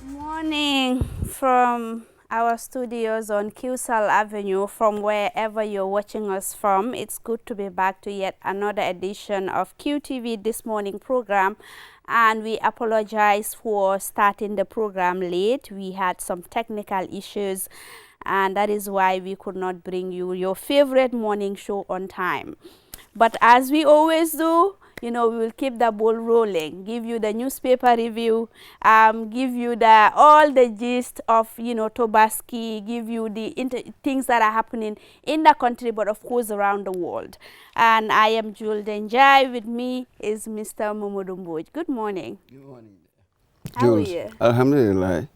Morning from our studios on QCell Avenue, from wherever you're watching us from. It's good to be back to yet another edition of QTV This Morning program, and we apologize for starting the program late. We had some technical issues, and that is why we could not bring you your favorite morning show on time. But as we always do, we will keep the ball rolling, give you the newspaper review, give you all the gist of, Tobaski, give you the things that are happening in the country, but of course around the world. And I am Jul Denjai. With me is Mr. Momodu Mboj. Good morning. Good morning. How are you? Alhamdulillah.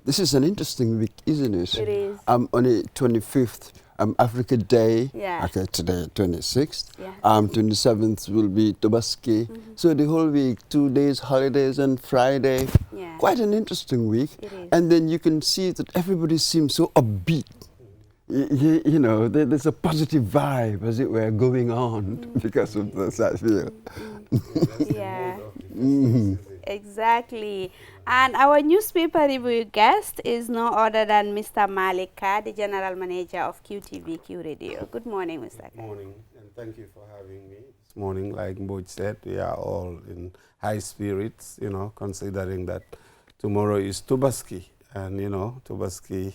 This is an interesting week, isn't it? It is. On the 25th, Africa Day. Yeah. Okay, today, 26th. Yeah. 27th will be Tobaski. So the whole week, 2 days, holidays, and Friday. Yeah. Quite an interesting week. It is. And then you can see that everybody seems so upbeat. There's a positive vibe, as it were, going on because of this, I feel. Yeah. Exactly. And our newspaper review guest is no other than Mr. Malik Ka, the General Manager of QTV Q Radio. Good morning, Mr. Ka. Good morning, and thank you for having me. This morning, like Mboj said, we are all in high spirits, considering that tomorrow is Tobaski. And, Tobaski,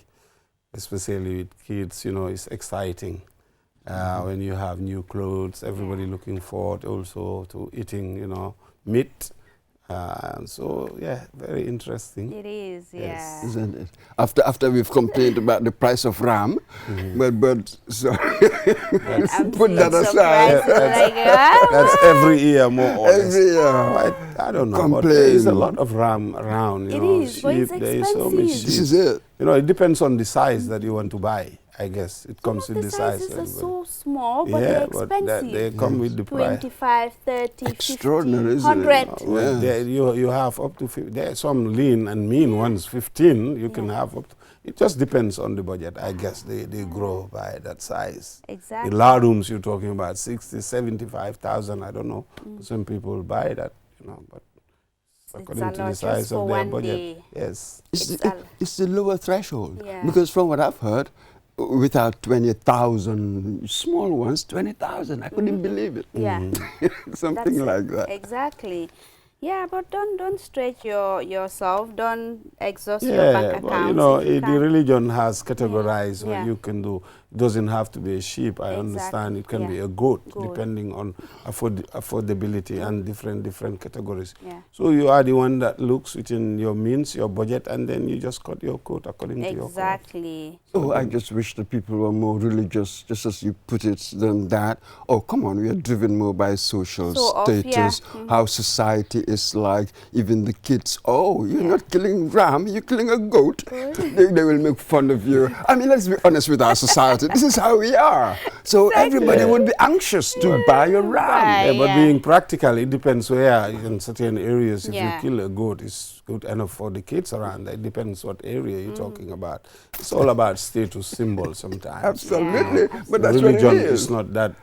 especially with kids, is exciting. When you have new clothes, everybody looking forward also to eating, meat. So, yeah, very interesting. It is, yeah. Yes. Isn't it? After we've complained about the price of ram, but so put that aside. That's every year, more or less. Every year. I don't know, Complain. but there is a lot of ram around, It is, but it's sheep, there is so much expensive. sheep. This is it. It depends on the size that you want to buy, I guess. It Some comes of with the the size. sizes are everybody. so small, but yeah, they're but expensive. they come with the price. 25, 30, Extraordinary, 50, isn't it? 100. Well, Yeah. there you have up to 50. There are some lean and mean ones, 15. You can have up to, it just depends on the budget, I guess. They grow by that size. Exactly. The lardoms you're talking about, 60, 75,000, I don't know. Some people buy that, but according a to the lot size just for of their one budget. day. Yes. It's the lower threshold. Yeah. Because from what I've heard, without 20,000 small ones, 20,000, I couldn't believe it. Yeah. Something That's like it. that. Exactly. Yeah, but don't stretch yourself. Don't exhaust your bank but account. the religion has categorized Yeah. what you can do. It doesn't have to be a sheep. I understand it can be a goat, depending on affordability and different categories. Yeah. So you are the one that looks within your means, your budget, and then you just cut your coat according to your cost. Exactly. Oh, I just wish the people were more religious, just as you put it, than that. Oh, come on, we are driven more by social status, how society is like, even the kids. Oh, you're not killing ram, you're killing a goat. They will make fun of you. I mean, let's be honest with our society. This is how we are. So everybody would be anxious to buy a ram. Yeah, but being practical, it depends where. In certain areas, if you Yeah. kill a goat, it's good enough for the kids around. It depends what area you're talking about. It's all about status symbol sometimes. Absolutely. But that's Religion what it is. is not that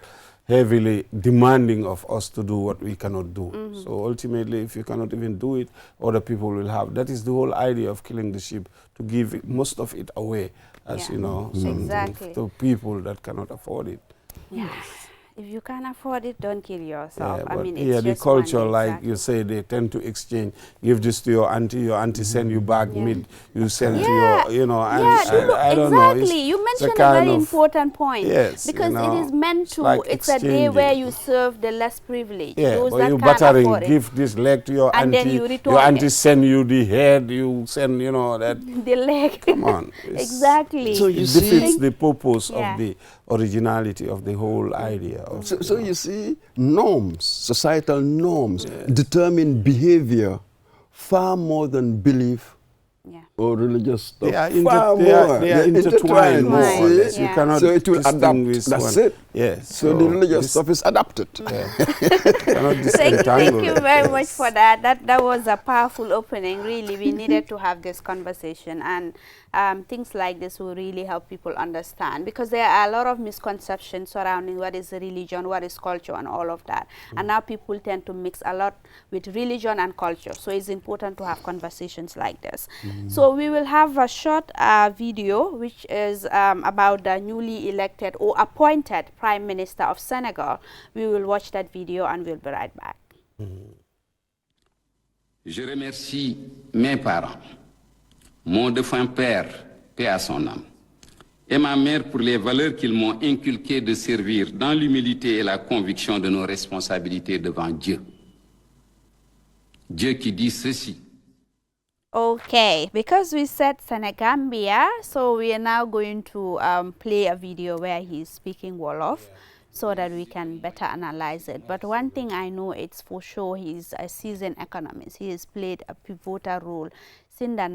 heavily demanding of us to do what we cannot do. So ultimately, if you cannot even do it, other people will have. That is the whole idea of killing the sheep, to give most of it away, as Exactly. to people that cannot afford it. Yes. If you can't afford it, don't kill yourself. Yeah, I but mean, here it's the just one culture, day, like exactly. you say, they tend to exchange. Give this to your auntie send you back meat. You send to your, and I don't know. Exactly. You it's mentioned a kind very of- important point. Yes, because it is meant to, like it's a day exchanging. where you serve the less privileged. Yeah, those but that you can't buttering, afford it. give this leg to your And auntie. then you return your auntie it. send you the head, you send, that. The leg. Come on. Exactly. So It you see, defeats the purpose Yeah. of the originality of the whole idea. Of, so you see, norms, societal norms, determine behavior far more than belief Yeah. or religious stuff. They are, Far they are, more. they are They're intertwined more or Intertwined, less. You yeah. cannot So it will adapt. distinguish That's one. it. Yes. So the religious this- stuff is adapted. Yeah. Cannot Thank disentangle you it. very much for that. That was a powerful opening. Really, we needed to have this conversation. And things like this will really help people understand, because there are a lot of misconceptions surrounding what is religion, what is culture, and all of that. And now people tend to mix a lot with religion and culture. So it's important to have conversations like this. So we will have a short video which is about the newly elected or appointed Prime Minister of Senegal. We will watch that video and we'll be right back. Je remercie mes parents, mon défunt père, paix à son âme, et ma mère pour les valeurs qu'ils m'ont inculquées de servir dans l'humilité et la conviction de nos responsabilités devant Dieu. Dieu qui dit ceci. Okay, because we said Senegambia, so we are now going to play a video where he's speaking Wolof, so that we can better analyze it. But one thing I know, it's for sure, he's a seasoned economist. He has played a pivotal role since the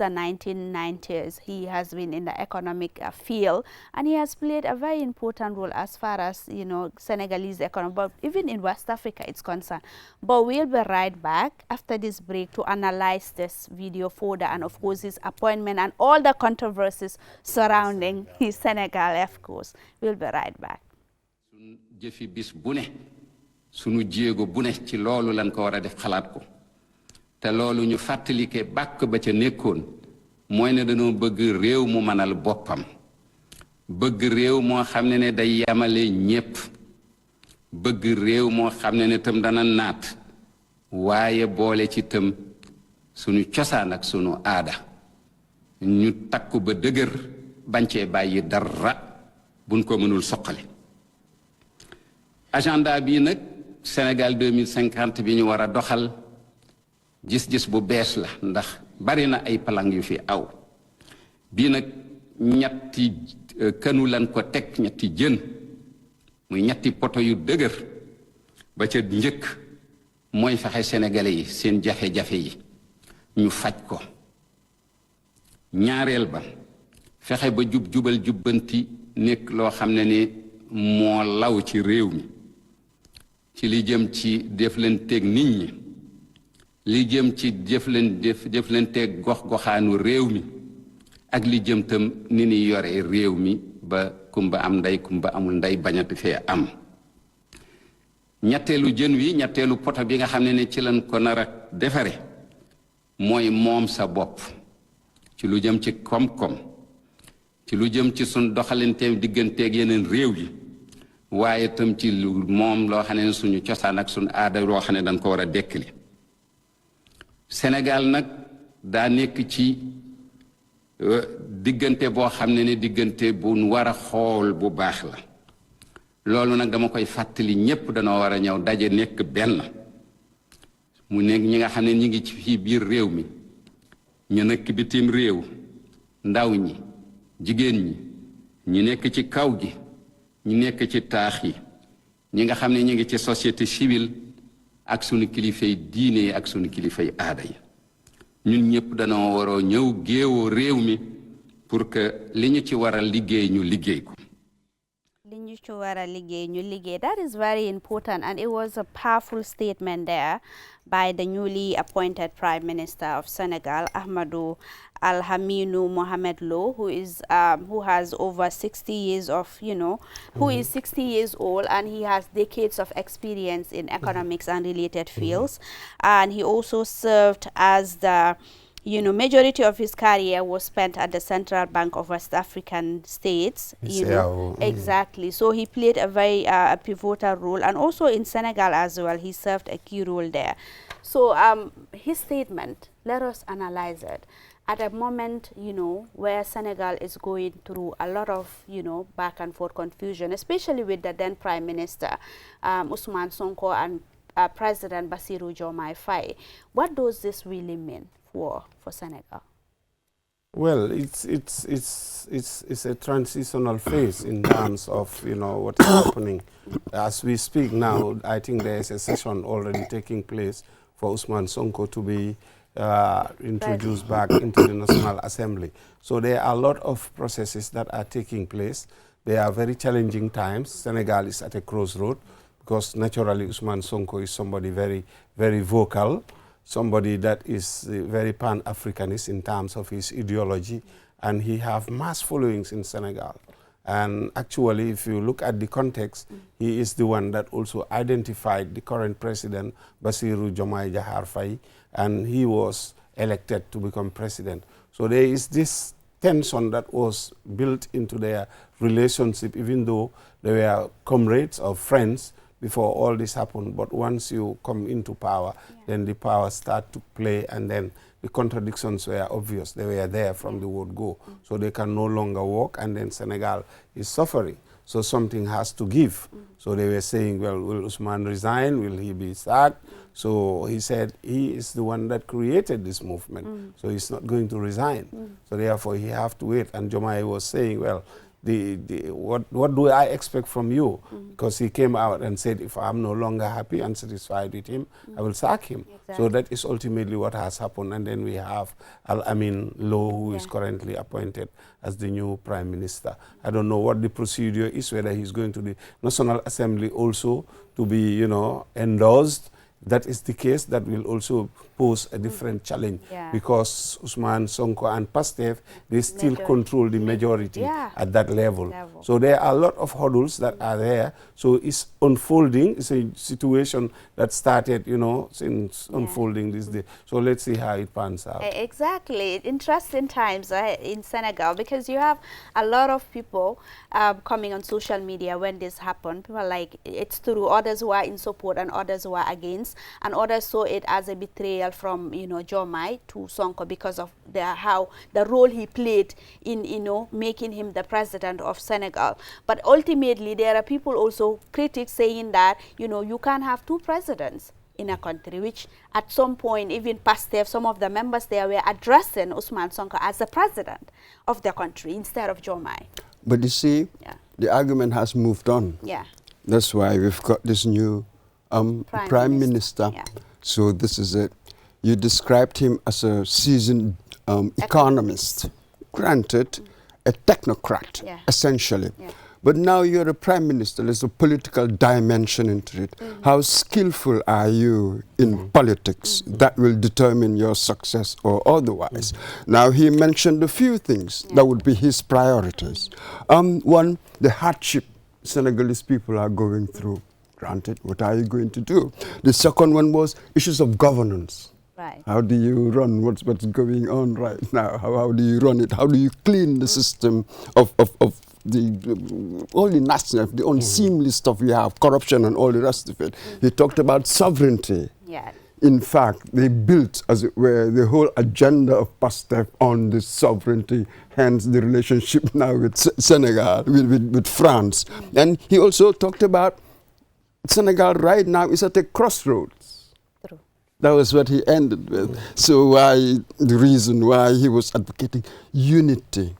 1990s. He has been in the economic field, and he has played a very important role as far as, you know, Senegalese economy, but even in West Africa it's concerned. But we'll be right back after this break to analyze this video further, and of course his appointment and all the controversies surrounding his Senegal, of course. We'll be right back. jëfi bis bu ne sunu jéego bu ne ci loolu lan ko war a def xalaat ko te loolu ñu fàttalike bàkk ba ca nekkoon mooy ne dañoo bëgg réew mu mënal boppam bëgg réew moo xam ne day yamale ñépp bëgg réew moo xam ne tam dana naat waaye boole ci tam sunu cosaan ak sunu aada ñu takku ba dëgër bañ cee bàyyi dara buñ ko mënul soqale agenda bi nag Sénégal 2050 bi ñu war a doxal gis-gis bu bees la ndax bari na ay plan yu fi aw bii nag ñetti kënu lan ko teg ñetti jën muy ñetti poto yu dëgër ba ca njëkk mooy fexe sénégalais yi seen jafe-jafe yi ñu faj ko ñaareel ba fexe ba jubal jubbanti nekk loo xam ne ni moo law ci réew mi ci li jëm ci deflanteeg nit ñi li jëm ci deflanteeg gox-goxaanu réew mi ak li jëm tam ni ni yore réew mi ba kumba am ndey kumba amul ndey bañati fee am ñetteelu jën wi ñetteelu poto bi nga xam ne ci lañ ko nar a defare mooy moom sa bopp ci lu jëm ci koom-koom ci lu jëm ci sun doxalinteem digganteeg yeneen réew yi waaye tam ci lu moom loo xam ne suñu cosaan ak suñu aada loo xam ne dañ ko war a dekkali Sénégal nag daa nekk ci diggante boo xam ne diggante bu war a xool bu baax la loolu nag dama koy fàttali ñépp danoo war a ñëw daje nekk benn mu nekk ñi nga xam ne ñi ngi ci fii biir réew mi ñu nekk bitim réew ndaw ñi jigéen ñi ñi nekk ci kaw gi ñi nekk ci taax yi ñi nga xam ne ñi ngi ci société civile ak sunu kilifay diine yi ak sunu kilifay aada yi ñun ñëpp danoo waroo ñëw géewoo réew mi pour que li ñu ci war a liggéey ñu liggéey ko. That is very important, and it was a powerful statement there by the newly appointed Prime Minister of Senegal, Ahmadou Alhamidou Mohamed Lo, who has over 60 years of, who is 60 years old, and he has decades of experience in economics and related fields. And he also served as the majority of his career was spent at the Central Bank of West African States. Exactly. So he played a very pivotal role, and also in Senegal as well, he served a key role there. So his statement, let us analyze it. At a moment, where Senegal is going through a lot of, back and forth confusion, especially with the then Prime Minister, Ousmane Sonko, and President Bassirou Diomaye Faye. What does this really mean for Senegal? Well, it's a transitional phase in terms of what is happening as we speak now. I think there is a session already taking place for Ousmane Sonko to be introduced back into the National Assembly. So there are a lot of processes that are taking place. They are very challenging times. Senegal is at a crossroad because naturally Ousmane Sonko is somebody very, very vocal. somebody that is very pan-Africanist in terms of his ideology, and he have mass followings in Senegal. And actually, if you look at the context, he is the one that also identified the current president, Bassirou Diomaye Diakhar Faye, and he was elected to become president. So there is this tension that was built into their relationship, even though they were comrades or friends before all this happened. But once you come into power, then the power start to play, and then the contradictions were obvious. They were there from the word go. So they can no longer walk, and then Senegal is suffering. So something has to give. So they were saying, well, will Ousmane resign? Will he be sacked? So he said he is the one that created this movement. So he's not going to resign. So therefore he have to wait. And Diomaye was saying, well, what do I expect from you? Because he came out and said, if I'm no longer happy and satisfied with him, I will sack him. Exactly. So that is ultimately what has happened. And then we have Al-Amin Lo, who is currently appointed as the new prime minister. I don't know what the procedure is, whether he's going to the National Assembly also to be, you know, endorsed. That is the case. That will also pose a different challenge, because Ousmane Sonko and Pastef, they still control the majority at that level. So there are a lot of hurdles that are there. So it's unfolding. It's a situation that started, you know, since unfolding this day. So let's see how it pans out. Exactly. Interesting times in Senegal, because you have a lot of people coming on social media when this happened. People are like, it's true. Others who are in support and others who are against, and others saw it as a betrayal from, you know, Diomaye to Sonko because of the role he played in, you know, making him the president of Senegal. But ultimately, there are people also, critics, saying that, you know, you can't have two presidents in a country, which at some point, even Pastef, some of the members there were addressing Ousmane Sonko as the president of the country instead of Diomaye. But you see, the argument has moved on. That's why we've got this new Prime Minister. So this is it. You described him as a seasoned economist, granted, a technocrat, essentially. But now you're a prime minister. There's a political dimension into it. How skillful are you in politics? That will determine your success or otherwise. Now, he mentioned a few things that would be his priorities. One, the hardship Senegalese people are going through. Granted, what are you going to do? The second one was issues of governance. How do you run what's going on right now? How do you run it? How do you clean the system of all the national, the unseemly stuff we have, corruption and all the rest of it? He talked about sovereignty. In fact, they built, as it were, the whole agenda of Pastef on this sovereignty, hence the relationship now with Senegal, with France. And he also talked about Senegal right now is at a crossroads. That was what he ended with. So the reason why he was advocating unity.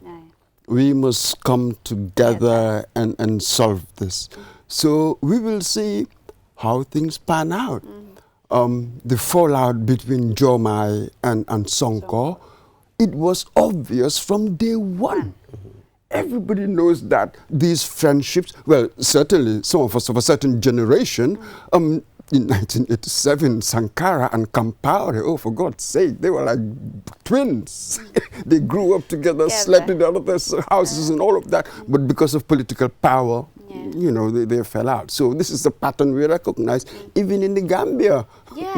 We must come together and solve this. So we will see how things pan out. The fallout between Diomaye and Sonko, it was obvious from day one. Everybody knows that these friendships, well, certainly some of us of a certain generation, in 1987, Sankara and Compaore, oh, for God's sake, they were like twins. They grew up together, slept in other houses and all of that. But because of political power, you know, they fell out. So this is the pattern we recognize, even in the Gambia.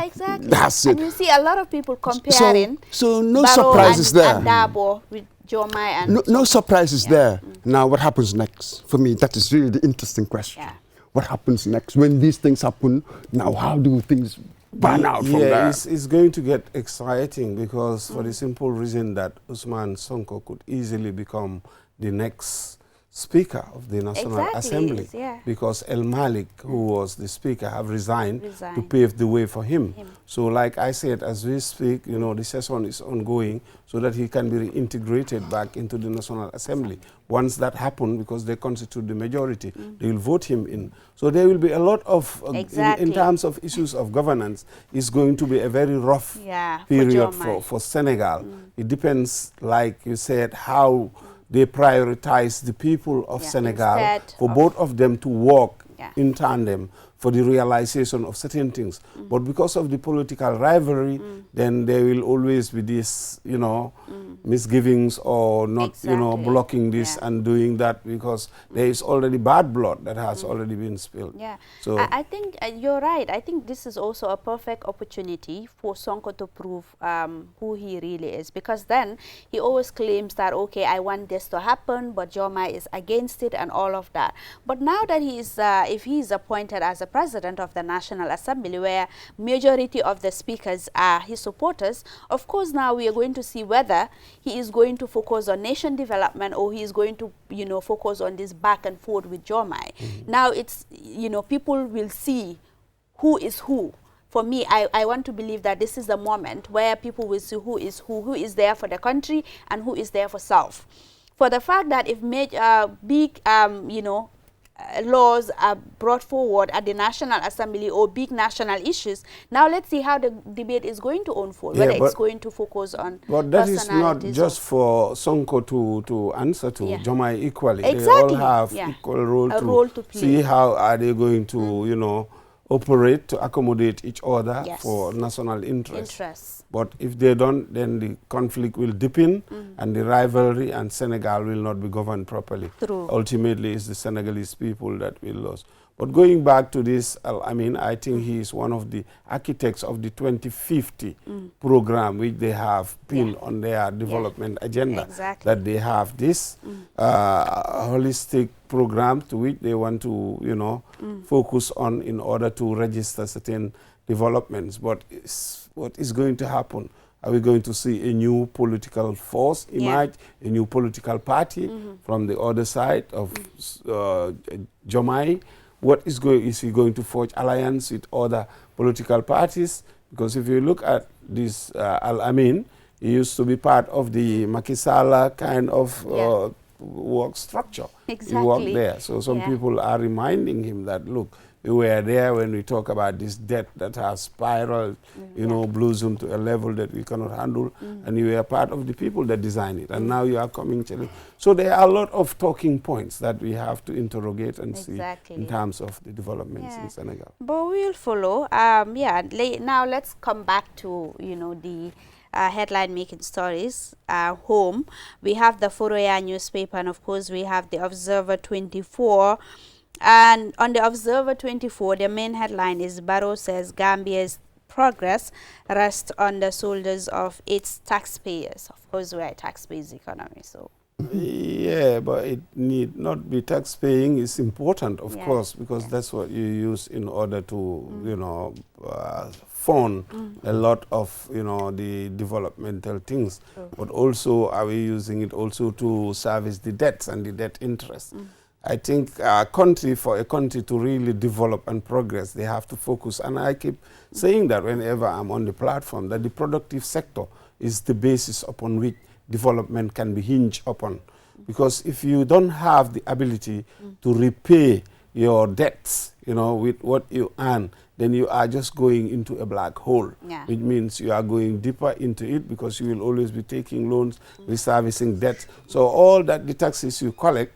Exactly. That's it. And you see a lot of people comparing so no Barrow surprises there. And Dabo with Diomaye and no surprises there. Now, what happens next? For me, that is really the interesting question. What happens next? When these things happen, now how do things pan out from there? It's going to get exciting, because for the simple reason that Ousmane Sonko could easily become the next Speaker of the National Assembly, because El Malik, who was the Speaker, have resigned to pave the way for him. So like I said, as we speak, you know, the session is ongoing so that he can be reintegrated back into the National Assembly. Once that happens, because they constitute the majority, they will vote him in. So there will be a lot of, in terms of issues of governance, it's going to be a very rough period for Senegal. It depends, like you said, how they prioritize the people of Senegal for both of them to work in tandem. for the realization of certain things. But because of the political rivalry, then there will always be this, you know, misgivings or not, you know, blocking this and doing that, because there is already bad blood that has already been spilled. Yeah. So I think you're right. I think this is also a perfect opportunity for Sonko to prove who he really is, because then he always claims that, okay, I want this to happen, but Joma is against it and all of that. But now that he is, if he is appointed as a president of the National Assembly, where majority of the speakers are his supporters, of course now we are going to see whether he is going to focus on nation development or he is going to, you know, focus on this back and forth with Jomai. Now it's, you know, people will see who is who. For me, I want to believe that this is the moment where people will see who is there for the country and who is there for self. For the fact that if big, you know, laws are brought forward at the National Assembly or big national issues, now let's see how the debate is going to unfold, whether it's going to focus on But that is not just for Sonko to answer to, Jomai equally. Exactly. They all have equal role to play. See how are they going to, you know, operate to accommodate each other for national interests. But if they don't, then the conflict will deepen and the rivalry, and Senegal will not be governed properly. True. Ultimately, it's the Senegalese people that will lose. But going back to this, I mean, I think he is one of the architects of the 2050 program, which they have pinned on their development agenda. That they have this holistic program to which they want to, you know, focus on in order to register certain developments. But what is going to happen? Are we going to see a new political force emerge, a new political party from the other side of Jomai? What is he going to forge alliance with other political parties? Because if you look at this Al-Amin, he used to be part of the Macky Sall kind of work structure. He worked there. So some people are reminding him that, look, you were there when we talk about this debt that has spiraled, you know, blossomed to a level that we cannot handle, and you were part of the people that designed it, and now you are coming to. So there are a lot of talking points that we have to interrogate and see in terms of the developments in Senegal. But we'll follow. Now let's come back to, you know, the headline making stories. Home, we have the Foroya newspaper, and of course we have the Observer 24. And on the Observer 24, the main headline is Barrow says Gambia's progress rests on the shoulders of its taxpayers. Of course, we are a tax-based economy, so. Yeah, but it need not be tax paying is important, of course, because that's what you use in order to, you know, fund a lot of, you know, the developmental things. But also, are we using it also to service the debts and the debt interest? I think for a country to really develop and progress, they have to focus. And I keep saying that whenever I'm on the platform, that the productive sector is the basis upon which development can be hinged upon. Because if you don't have the ability to repay your debts, you know, with what you earn, then you are just going into a black hole, which means you are going deeper into it, because you will always be taking loans, reservicing debts. So all that the taxes you collect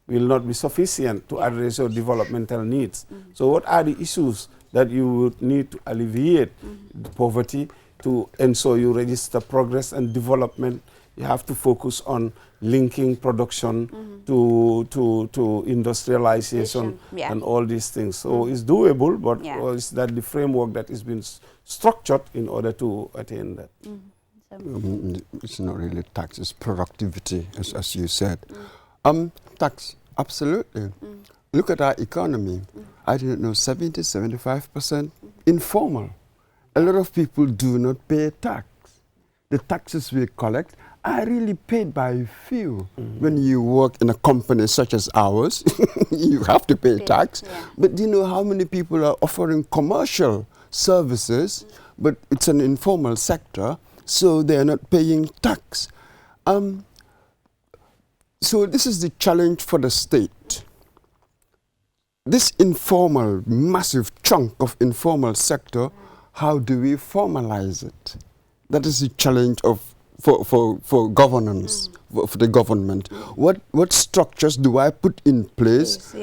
will not be sufficient to address your developmental needs. So what are the issues that you would need to alleviate poverty, to ensure you register progress and development? You have to focus on linking production to industrialization and all these things. So it's doable, but it's that the framework that has been structured in order to attain that. It's not really tax, it's productivity, as you said. Tax, absolutely. Look at our economy. I didn't know 70–75% informal. A lot of people do not pay tax. The taxes we collect are really paid by few. When you work in a company such as ours, you have to pay tax. But do you know how many people are offering commercial services, but it's an informal sector, so they're not paying tax? So this is the challenge for the state. This informal, massive chunk of informal sector, how do we formalize it? That is the challenge for governance, for the government. What structures do I put in place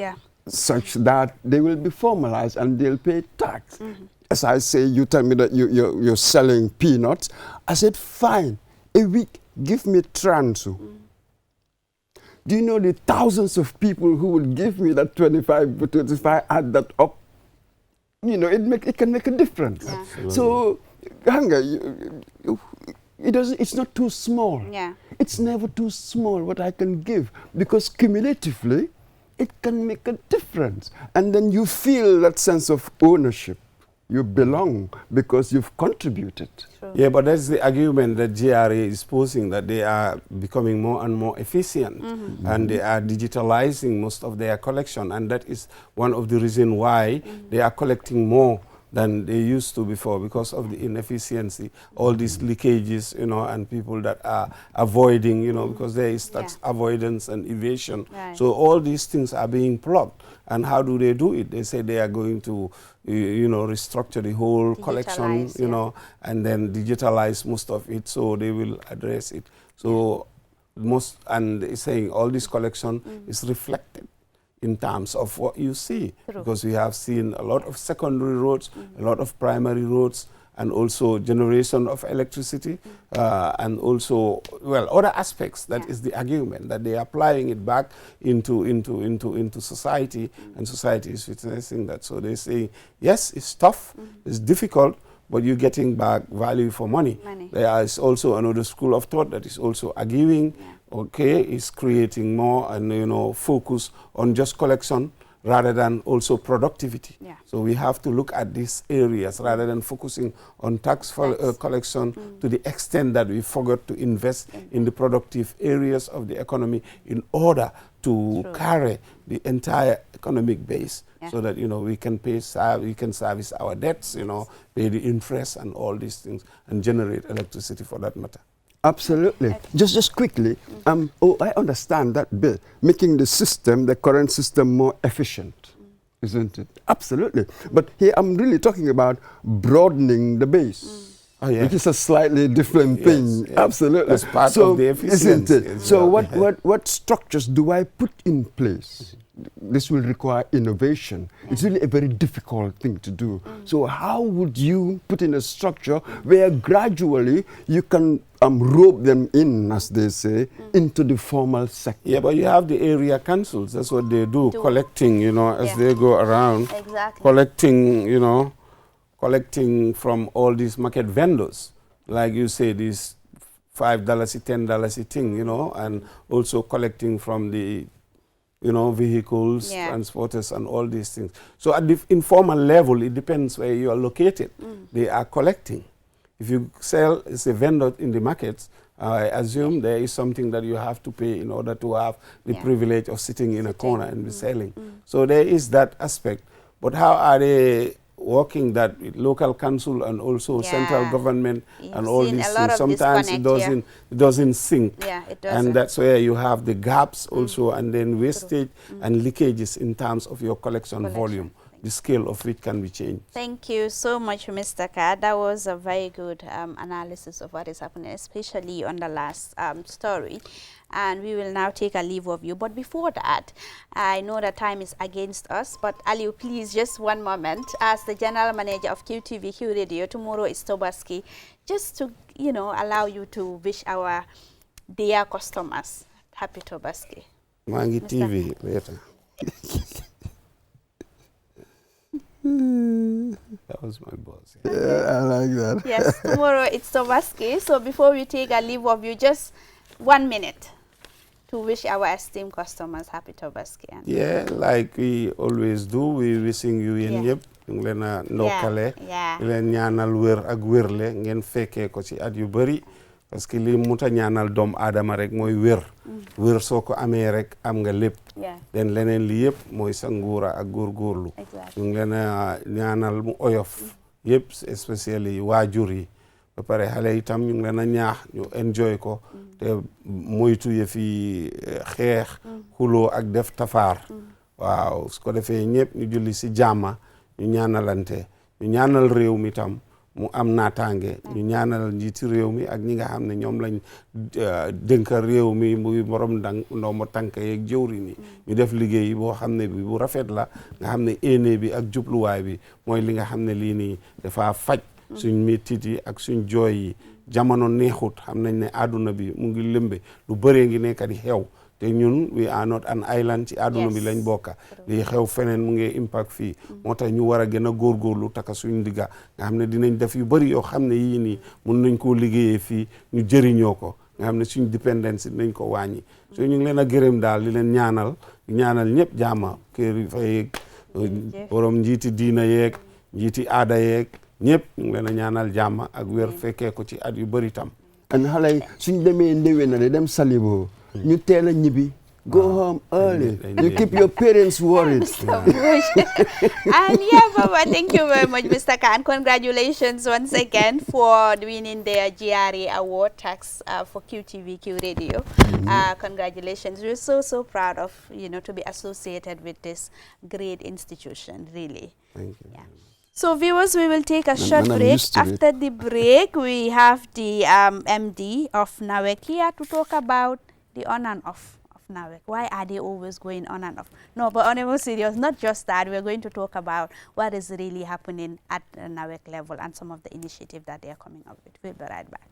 such that they will be formalized and they'll pay tax. As I say, you tell me that you're selling peanuts. I said, fine, a week, give me transu. Do you know the thousands of people who would give me that 25, but if I add that up, you know, it can make a difference. Yeah. So, hunger, it's not too small. Yeah. It's never too small what I can give, because cumulatively, it can make a difference. And then you feel that sense of ownership. You belong because you've contributed. True. Yeah, but that's the argument that GRA is posing, that they are becoming more and more efficient and they are digitalizing most of their collection, and that is one of the reasons why they are collecting more than they used to before, because of the inefficiency, all these leakages, you know, and people that are avoiding, you know, because there is tax avoidance and evasion. Right. So all these things are being plugged. And how do they do it? They say they are going to, you know, restructure the whole collection, you know, and then digitalize most of it, so they will address it. So most, and they're saying all this collection is reflected in terms of what you see. True. Because we have seen a lot of secondary roads, a lot of primary roads, and also generation of electricity, and also, well, other aspects. That is the argument, that they are applying it back into society, and society is witnessing that. So they say, yes, it's tough, it's difficult, but you're getting back value for money. There is also another school of thought that is also arguing, okay, is creating more and, you know, focus on just collection rather than also productivity. Yeah. So we have to look at these areas rather than focusing on tax collection to the extent that we forgot to invest in the productive areas of the economy in order to carry the entire economic base, so that, you know, we can we can service our debts, you know, pay the interest and all these things, and generate electricity for that matter. Absolutely. Just quickly, I understand that bit, making the system, the current system, more efficient, isn't it? Absolutely. But here I'm really talking about broadening the base. Oh, yeah. Which is a slightly different thing. Yes. Absolutely. That's part of the efficiency. Isn't it? So what structures do I put in place? This will require innovation. It's really a very difficult thing to do. So how would you put in a structure where gradually you can rope them in, as they say, into the formal sector? Yeah, but you have the area councils. That's what they do. Collecting, you know, as they go around. Exactly. Collecting, you know, collecting from all these market vendors. Like you say, this $5, $10 thing, you know, and also collecting from the, you know, vehicles, transporters, and all these things. So at the informal level, it depends where you are located. They are collecting. If you sell as a vendor in the markets, I assume there is something that you have to pay in order to have the privilege of sitting in a corner and be selling. So there is that aspect. But how are they working that with local council and also central government and all these things? Sometimes it doesn't sync. Yeah, it doesn't. And that's where you have the gaps also, and then wastage and leakages in terms of your collection volume, the scale of which can be changed. Thank you so much, Mr. Ka. That was a very good analysis of what is happening, especially on the last story. And we will now take a leave of you. But before that, I know that time is against us, but Aliu, please, just one moment. As the General Manager of QTV, Q Radio, tomorrow is Tobaski, just to, you know, allow you to wish our dear customers happy Tobaski. Mangi TV later. That was my boss. Yeah, I like that. Yes, tomorrow it's Tobaski. So before we take a leave of you, just 1 minute to wish our esteemed customers happy Tobaski. Yeah, like we always do, we wishing you in yep. Ñu leen a ndokkale. Di leen ñaanal wér ak wérle ngeen fekkee ko ci at yu bari, parce que li muta ñaanal doom aadama rek mooy wér. Wér soo ko amee rek am nga lépp. Den leneen li yëpp mooy sa nguura ak góorgóorlu. Ñu leen a ñaanal mu oyof yëpp, especially waajur yi. Ba pare xale itam ñu ngi leen a ñaax ñu enjoy ko te moytu yëfi xeex xuloo ak def tafaar. Waaw su ko defee ñëpp ñu julli si jàmma, ñu ñaanalante, ñu ñaanal réew mi tam mu am naataange ñu ñaanal njiiti réew mi ak ñi nga xam ne ñoom lañ dénkal réew mi muy borom ndombo tànk yeeg jëwriñ yi ñu def liggéey boo xam ne bi bu rafet la nga xam ne éene bi ak jubluwaay bi mooy li nga xam ne lii nii dafa faj suñ métit yi ak suñ jooy yi jamono neexut xam nañ ne àdduna bi mu ngi lëmbe lu bëree ngi nekk di xew te ñun we are not an island ci àdduna bi lañ bokka li xew feneen mu ngi impact fii moo tax ñu war a gën a góorgóorlu taka suñ ndigga nga xam ne dinañ def yu bëri yoo xam ne yii nii mun nañ koo liggéeyee fii ñu jëriñoo ko nga xam ne suñ dépendance nañ ko wàññi so ñu ngi leen a gërëm daal di leen ñaanal ñëpp jaama kër fa yeeg borom njiiti diina yeeg njiiti aada yeeg ñëpp ñu ngi leen a ñaanal jàmm ak wér fekkee ko ci at yu bëri tam and xale yi suñ demee ndéwé na dem Salibo ñu teel a ñibbi go home early you keep your parents worried. And yeah, Baba, thank you very much, Mr. Khan. Congratulations once again for winning the GRA award tax for QTVQ Radio. Congratulations. We're so proud of to be associated with this great institution, really. Thank you. Yeah. So viewers, we will take a short break. After the break, we have the MD of NAWEC here to talk about the on and off of NAWEC. Why are they always going on and off? No, but on a more serious, not just that, we're going to talk about what is really happening at the NAWEC level and some of the initiatives that they are coming up with. We'll be right back.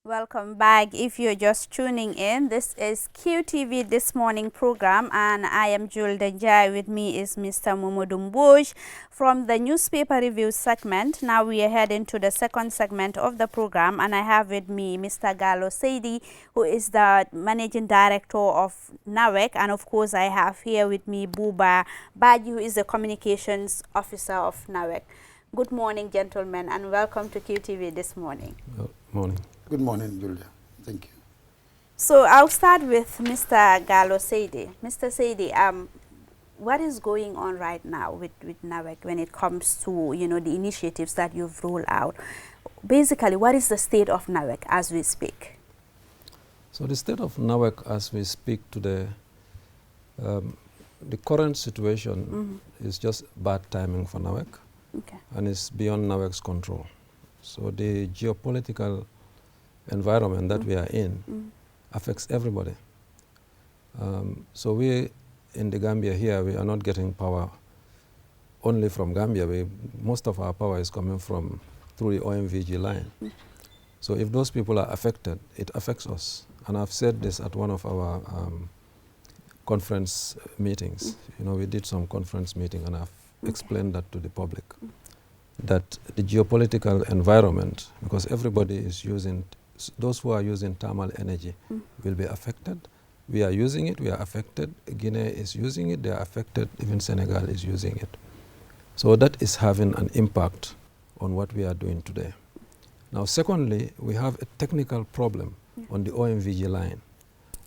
Welcome back. If you're just tuning in, this is QTV This Morning program, and I am Jul Denjai. With me is Mr. Momodou Mbodj from the newspaper review segment. Now we are heading to the second segment of the program, and I have with me Mr. Gallo Seidi, who is the managing director of NAWEC, and of course I have here with me Buba Baji, who is the communications officer of NAWEC. Good morning, gentlemen, and welcome to QTV This Morning. Good morning. Good morning, Julia. Thank you. So I'll start with Mr. Gallo Seidi. Mr. Seidi, what is going on right now with NAWEC when it comes to the initiatives that you've rolled out? Basically, what is the state of NAWEC as we speak? So the state of NAWEC as we speak today, the current situation is just bad timing for NAWEC, and it's beyond NAWEC's control. So the geopolitical environment that we are in affects everybody. So we in the Gambia here, we are not getting power only from Gambia. Most of our power is coming from through the OMVG line. So if those people are affected, it affects us. And I've said this at one of our conference meetings. We did some conference meeting, and I've explained that to the public, that the geopolitical environment, because everybody is using, those who are using thermal energy will be affected. We are using it, we are affected. Guinea is using it, they are affected. Even Senegal is using it. So that is having an impact on what we are doing today. Now, secondly, we have a technical problem on the OMVG line,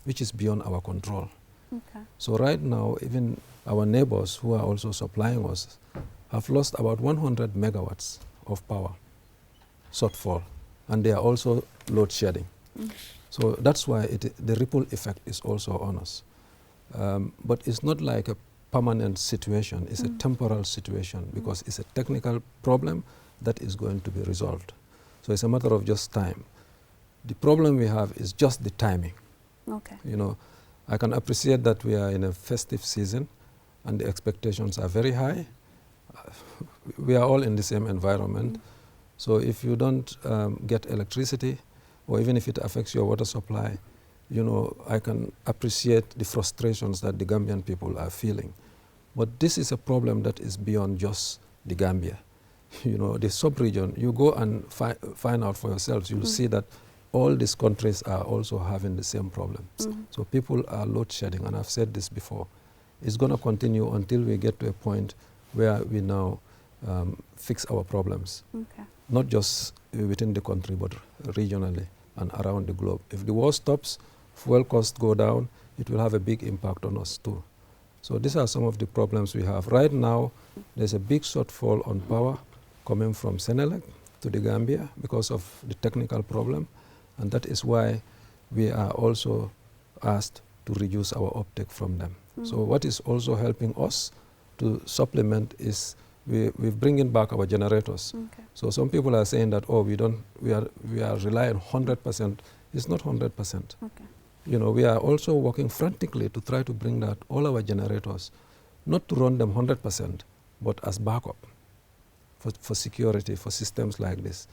which is beyond our control. So right now, even our neighbors who are also supplying us have lost about 100 megawatts of power shortfall, and they are also load shedding. So that's why the ripple effect is also on us. But it's not like a permanent situation, it's a temporal situation, because it's a technical problem that is going to be resolved. So it's a matter of just time. The problem we have is just the timing. I can appreciate that we are in a festive season and the expectations are very high. We are all in the same environment. So if you don't get electricity, or even if it affects your water supply, I can appreciate the frustrations that the Gambian people are feeling. But this is a problem that is beyond just the Gambia. The sub-region, you go and find out for yourselves, you'll see that all these countries are also having the same problems. So people are load shedding, and I've said this before. It's going to continue until we get to a point where we now fix our problems, not just within the country, but regionally and around the globe. If the war stops fuel costs go down, it will have a big impact on us too. So these are some of the problems we have. Right now, there's a big shortfall on power coming from Senelec to the Gambia because of the technical problem, and that is why we are also asked to reduce our uptake from them. So what is also helping us to supplement is we're bringing back our generators. Okay. So some people are saying that, oh, we are relying 100%. It's not 100%. Okay. You know, we are also working frantically to try to bring that all our generators, not to run them 100%, but as backup for security, for systems like this.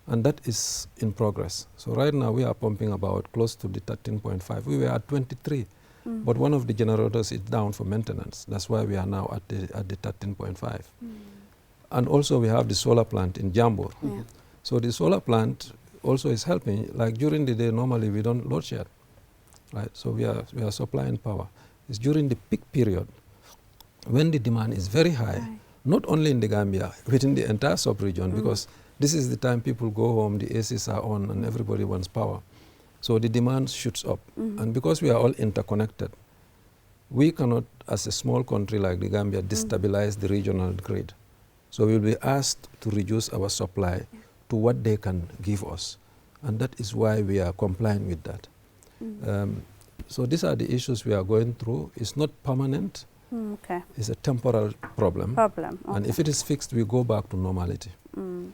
And that is in progress. So right now we are pumping about close to the 13.5. We were at 23, but one of the generators is down for maintenance. That's why we are now at the 13.5. And also we have the solar plant in Jambur. Yeah. So the solar plant also is helping. Like during the day, normally we don't load shed, right? So we are supplying power. It's during the peak period when the demand is very high, not only in the Gambia, within the entire sub-region, because this is the time people go home, the ACs are on, and everybody wants power. So the demand shoots up. And because we are all interconnected, we cannot, as a small country like the Gambia, destabilize the regional grid. So we will be asked to reduce our supply to what they can give us. And that is why we are complying with that. So these are the issues we are going through. It's not permanent. Okay. It's a temporal problem. Okay. And if it is fixed, we go back to normality.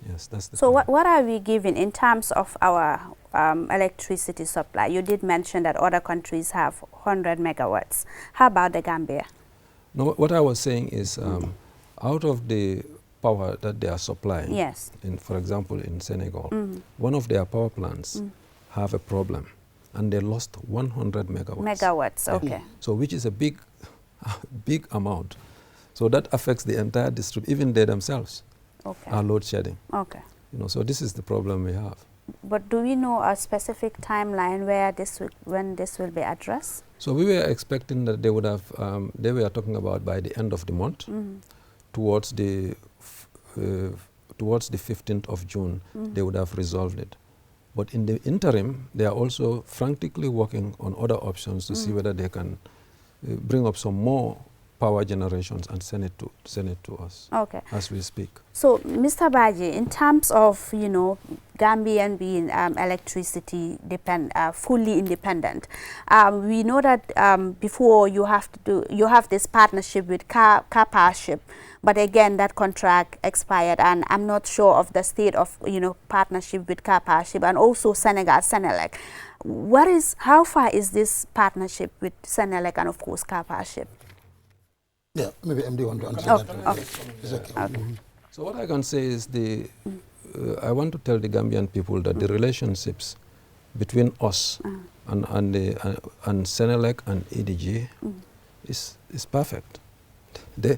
Yes, that's the So thing. what are we giving in terms of our electricity supply? You did mention that other countries have 100 megawatts. How about the Gambia? No, what I was saying is out of the power that they are supplying, Yes. for example, in Senegal, one of their power plants have a problem, and they lost 100 megawatts. Megawatts, okay. So which is a big amount. So that affects the entire district. Even they themselves are load shedding. Okay. You know, so this is the problem we have. But do we know a specific timeline where when this will be addressed? So we were expecting that they would have, they were talking about by the end of the month, towards the 15th of June, they would have resolved it. But in the interim, they are also frantically working on other options to see whether they can bring up some more power generations and send it to us as we speak. So, Mr. Baji, in terms of, you know, Gambian being electricity fully independent, we know that before you have this partnership with Partnership, but again that contract expired, and I'm not sure of the state of, you know, partnership with Partnership and also Senelec. How far is this partnership with Senelec and of course Partnership? Yeah, maybe MD want to answer that. Okay. It's okay. So what I can say is I want to tell the Gambian people that the relationships between us and Senelec and EDG is perfect. They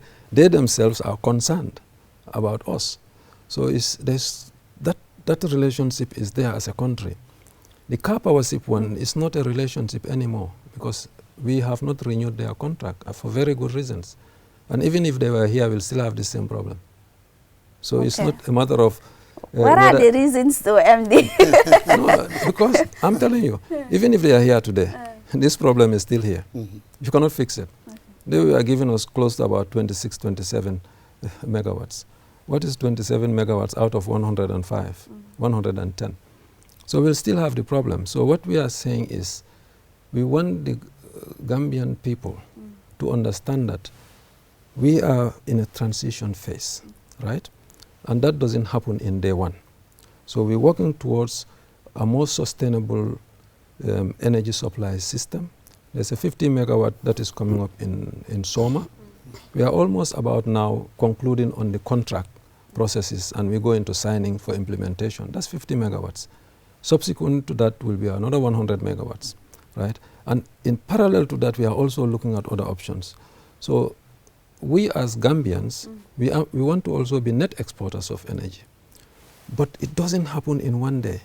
themselves are concerned about us. So that relationship is there as a country. The Partnership one is not a relationship anymore because we have not renewed their contract for very good reasons. And even if they were here, we'll still have the same problem. So it's not a matter of... what are the reasons though, MD? No, because I'm telling you, even if they are here today, this problem is still here. You cannot fix it. They were giving us close to about 26, 27 megawatts. What is 27 megawatts out of 105, 110? So we'll still have the problem. So what we are saying is we want the Gambian people to understand that we are in a transition phase, right? And that doesn't happen in day one. So we're working towards a more sustainable energy supply system. There's a 50 megawatt that is coming up in Soma. We are almost about now concluding on the contract processes, and we go into signing for implementation. That's 50 megawatts. Subsequent to that will be another 100 megawatts, right? And in parallel to that, we are also looking at other options. So we as Gambians, we want to also be net exporters of energy. But it doesn't happen in one day.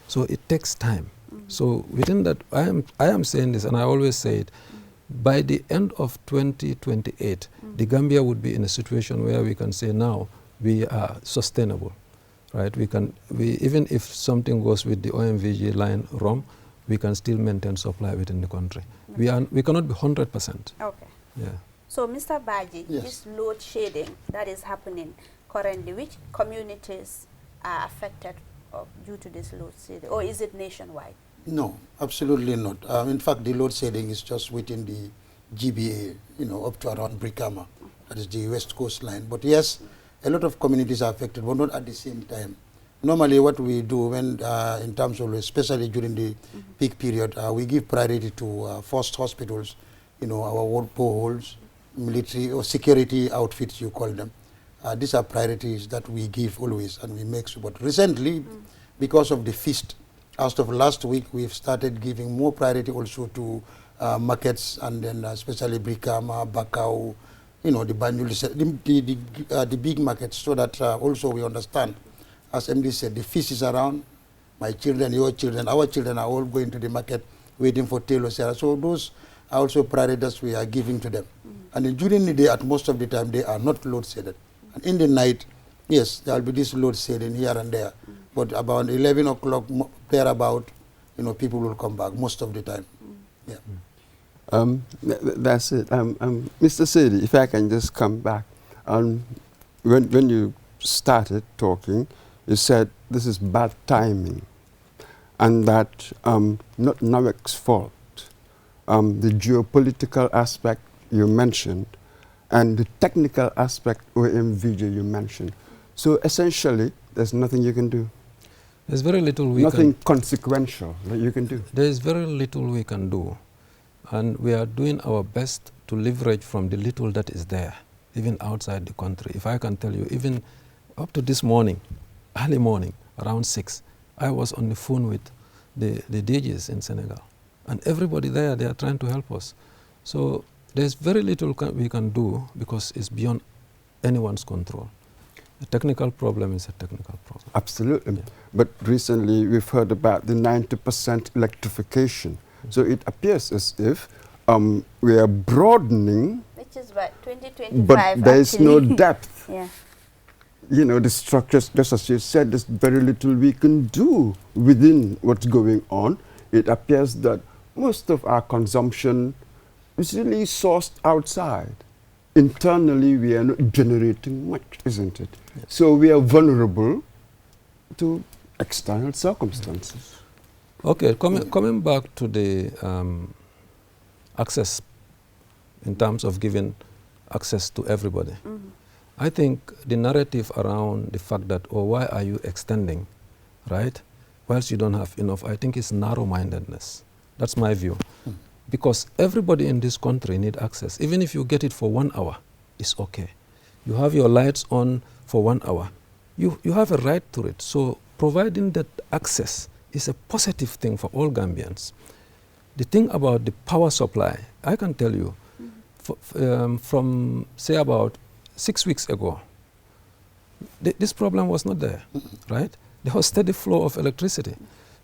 So it takes time. So within that, I am saying this, and I always say it, by the end of 2028, the Gambia would be in a situation where we can say now we are sustainable, right? Even if something goes with the OMVG line wrong, we can still maintain supply within the country. We cannot be 100%. Okay. Yeah. So, Mr. Baji, Yes. this load shedding that is happening currently, which communities are affected due to this load shedding, or is it nationwide? No, absolutely not. In fact, the load shedding is just within the GBA, up to around Brikama, that is the west coast line. But yes, a lot of communities are affected, but not at the same time. Normally, what we do when, in terms of, especially during the peak period, we give priority to first hospitals, our war boreholes, military or security outfits, you call them. These are priorities that we give always, and we make sure. But recently, because of the feast, as of last week, we've started giving more priority also to markets, and then especially Brikama, Bakau, the Banjul, the big markets, so that also we understand, as MD said, the feast is around, my children, your children, our children are all going to the market waiting for Taylor Sarah. So those are also priorities we are giving to them. And then during the day, at most of the time, they are not load shedded. And in the night, yes, there will be this load shedding here and there. But about 11 o'clock, thereabout, people will come back most of the time. Yeah. That's it. Mr. Sedi, if I can just come back. When you started talking, you said this is bad timing, and that not NAWEC's fault. The geopolitical aspect you mentioned, and the technical aspect, OMVJ, you mentioned. So essentially, there's nothing you can do. There's very little nothing consequential that you can do. There is very little we can do. And we are doing our best to leverage from the little that is there, even outside the country. If I can tell you, even up to this morning, early morning, around 6, I was on the phone with the DJs in Senegal. And everybody there, they are trying to help us. So there's very little we can do because it's beyond anyone's control. A technical problem is a technical problem. Absolutely. Yeah. But recently we've heard about the 90% electrification. So it appears as if we are broadening, which is by 2025. But there is no depth. Yeah. The structures, just as you said, there's very little we can do within what's going on. It appears that most of our consumption is really sourced outside. Internally, we are not generating much, isn't it? Yes. So we are vulnerable to external circumstances. Okay, coming back to the access, in terms of giving access to everybody, I think the narrative around the fact that, oh, why are you extending, right, whilst you don't have enough, I think is narrow-mindedness. That's my view. Because everybody in this country need access. Even if you get it for 1 hour, it's okay. You have your lights on for 1 hour. You have a right to it. So providing that access is a positive thing for all Gambians. The thing about the power supply, I can tell you, from say about 6 weeks ago, this problem was not there, right? There was steady flow of electricity.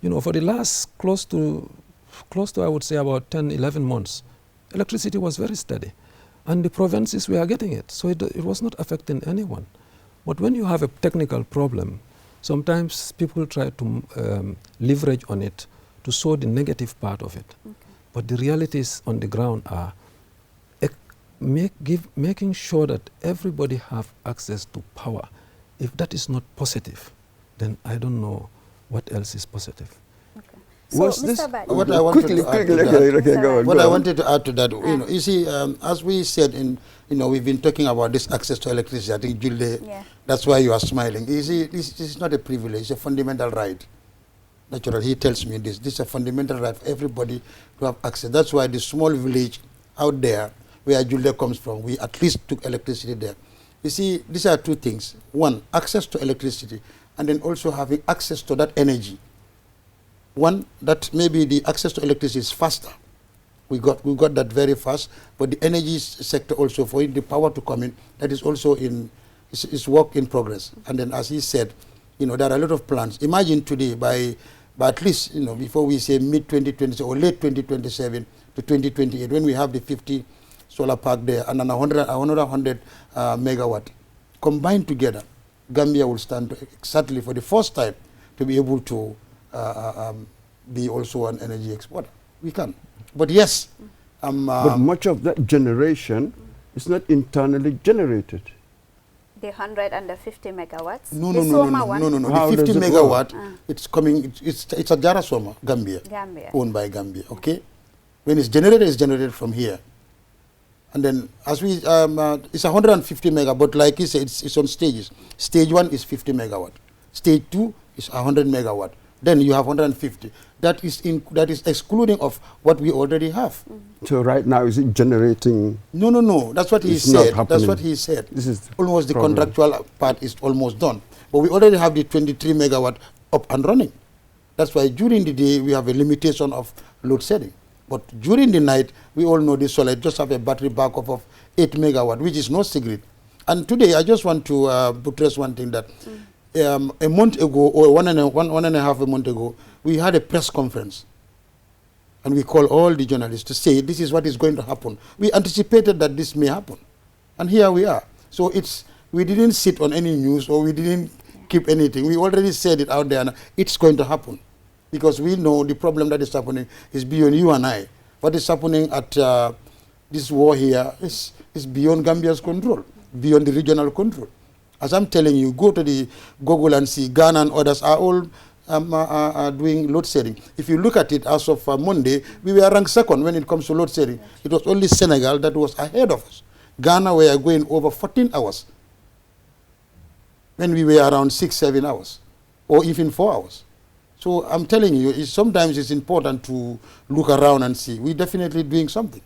For the last close to I would say about 10, 11 months, electricity was very steady. And the provinces were getting it, so it was not affecting anyone. But when you have a technical problem, sometimes people try to leverage on it to show the negative part of it. Okay. But the realities on the ground are making sure that everybody have access to power. If that is not positive, then I don't know what else is positive. Okay. So, what I wanted to add to that, what I wanted to add to that, you see, as we said, we've been talking about this access to electricity. I think, Julde, that's why you are smiling. You see, this is not a privilege, it's a fundamental right. Naturally, he tells me this. This is a fundamental right for everybody to have access. That's why the small village out there, where Julde comes from, we at least took electricity there. You see, these are two things. One, access to electricity, and then also having access to that energy. One, that maybe the access to electricity is faster. We got that very fast, but the energy sector also, for the power to come in, that is also is work in progress. And then, as he said, there are a lot of plans. Imagine today, by at least, before we say mid-2027 or late 2027 to 2028, when we have the 50 solar park there and then 100 megawatt combined together, Gambia will stand exactly for the first time to be able to be also an energy exporter. We can. But yes. But much of that generation is not internally generated. The 150 megawatts? No. The 50 megawatt, it's coming, it's a Jarasoma, Gambia. Owned by Gambia, okay? When it's generated from here. And then, as we, it's 150 megawatt, but like you said, it's on stages. Stage 1 is 50 megawatt. Stage 2 is 100 megawatt. Then you have 150. That is excluding of what we already have. So right now, is it generating? No. That's what he said. That's what he said. This is almost the contractual part is almost done. But we already have the 23 megawatt up and running. That's why during the day, we have a limitation of load shedding. But during the night, we all know this solar just have a battery backup of 8 megawatt, which is no secret. And today, I just want to buttress one thing that a month ago, or one and a half a month ago, we had a press conference. And we called all the journalists to say, this is what is going to happen. We anticipated that this may happen. And here we are. So we didn't sit on any news or we didn't keep anything. We already said it out there and it's going to happen. Because we know the problem that is happening is beyond you and I. What is happening at this war here is beyond Gambia's control, beyond the regional control. As I'm telling you, go to the Google and see Ghana and others are all doing load shedding. If you look at it as of Monday, we were ranked second when it comes to load shedding. It was only Senegal that was ahead of us. Ghana were going over 14 hours when we were around 6-7 hours or even 4 hours. So I'm telling you, sometimes it's important to look around and see. We're definitely doing something.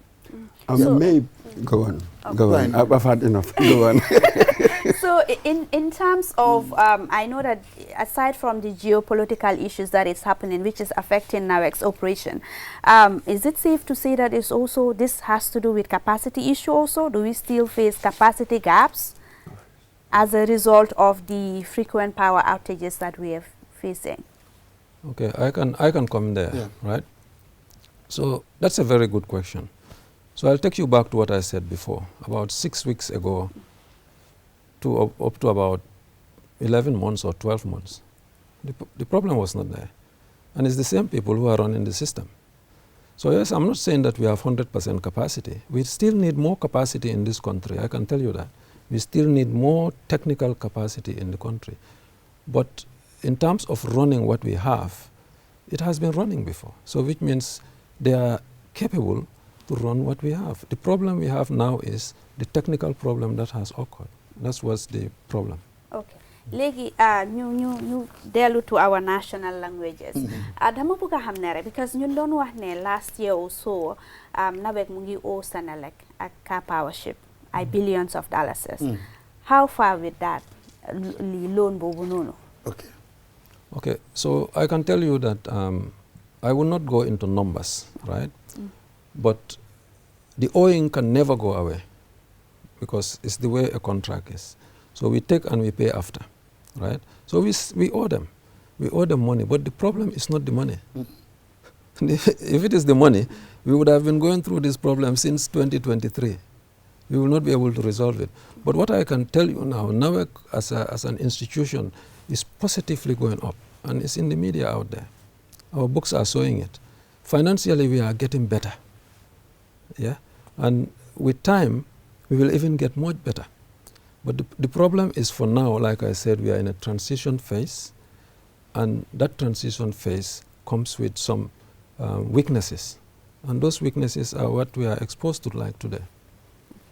Go on. Go on. I've had enough. Go on. So in terms of, I know that aside from the geopolitical issues that is happening, which is affecting NAWEC's operation, is it safe to say that it's also, this has to do with capacity issue also? Do we still face capacity gaps as a result of the frequent power outages that we are facing? Okay, I can come there, right? So that's a very good question. So I'll take you back to what I said before. About 6 weeks ago, to up to about 11 months or 12 months, the problem was not there. And it's the same people who are running the system. So yes, I'm not saying that we have 100% capacity. We still need more capacity in this country, I can tell you that. We still need more technical capacity in the country. But in terms of running what we have, it has been running before. So which means they are capable to run what we have. The problem we have now is the technical problem that has occurred. That was the problem. Okay. Legi, ñu dellu to our national languages. Dama bëgg a xam ne rek because ñun doon wax ne last year or so NAWEC mu ngi owe Senelec ak Car Powership ay billions of dollars. How far with that loan boobu noonu? Okay, so I can tell you that I will not go into numbers, right? But the owing can never go away because it's the way a contract is. So we take and we pay after, right? So we owe them. We owe them money, but the problem is not the money. If it is the money, we would have been going through this problem since 2023. We will not be able to resolve it. But what I can tell you now, NAWEC as an institution is positively going up, and it's in the media out there. Our books are showing it. Financially, we are getting better, yeah? And with time, we will even get much better. But the problem is for now, like I said, we are in a transition phase, and that transition phase comes with some weaknesses. And those weaknesses are what we are exposed to like today.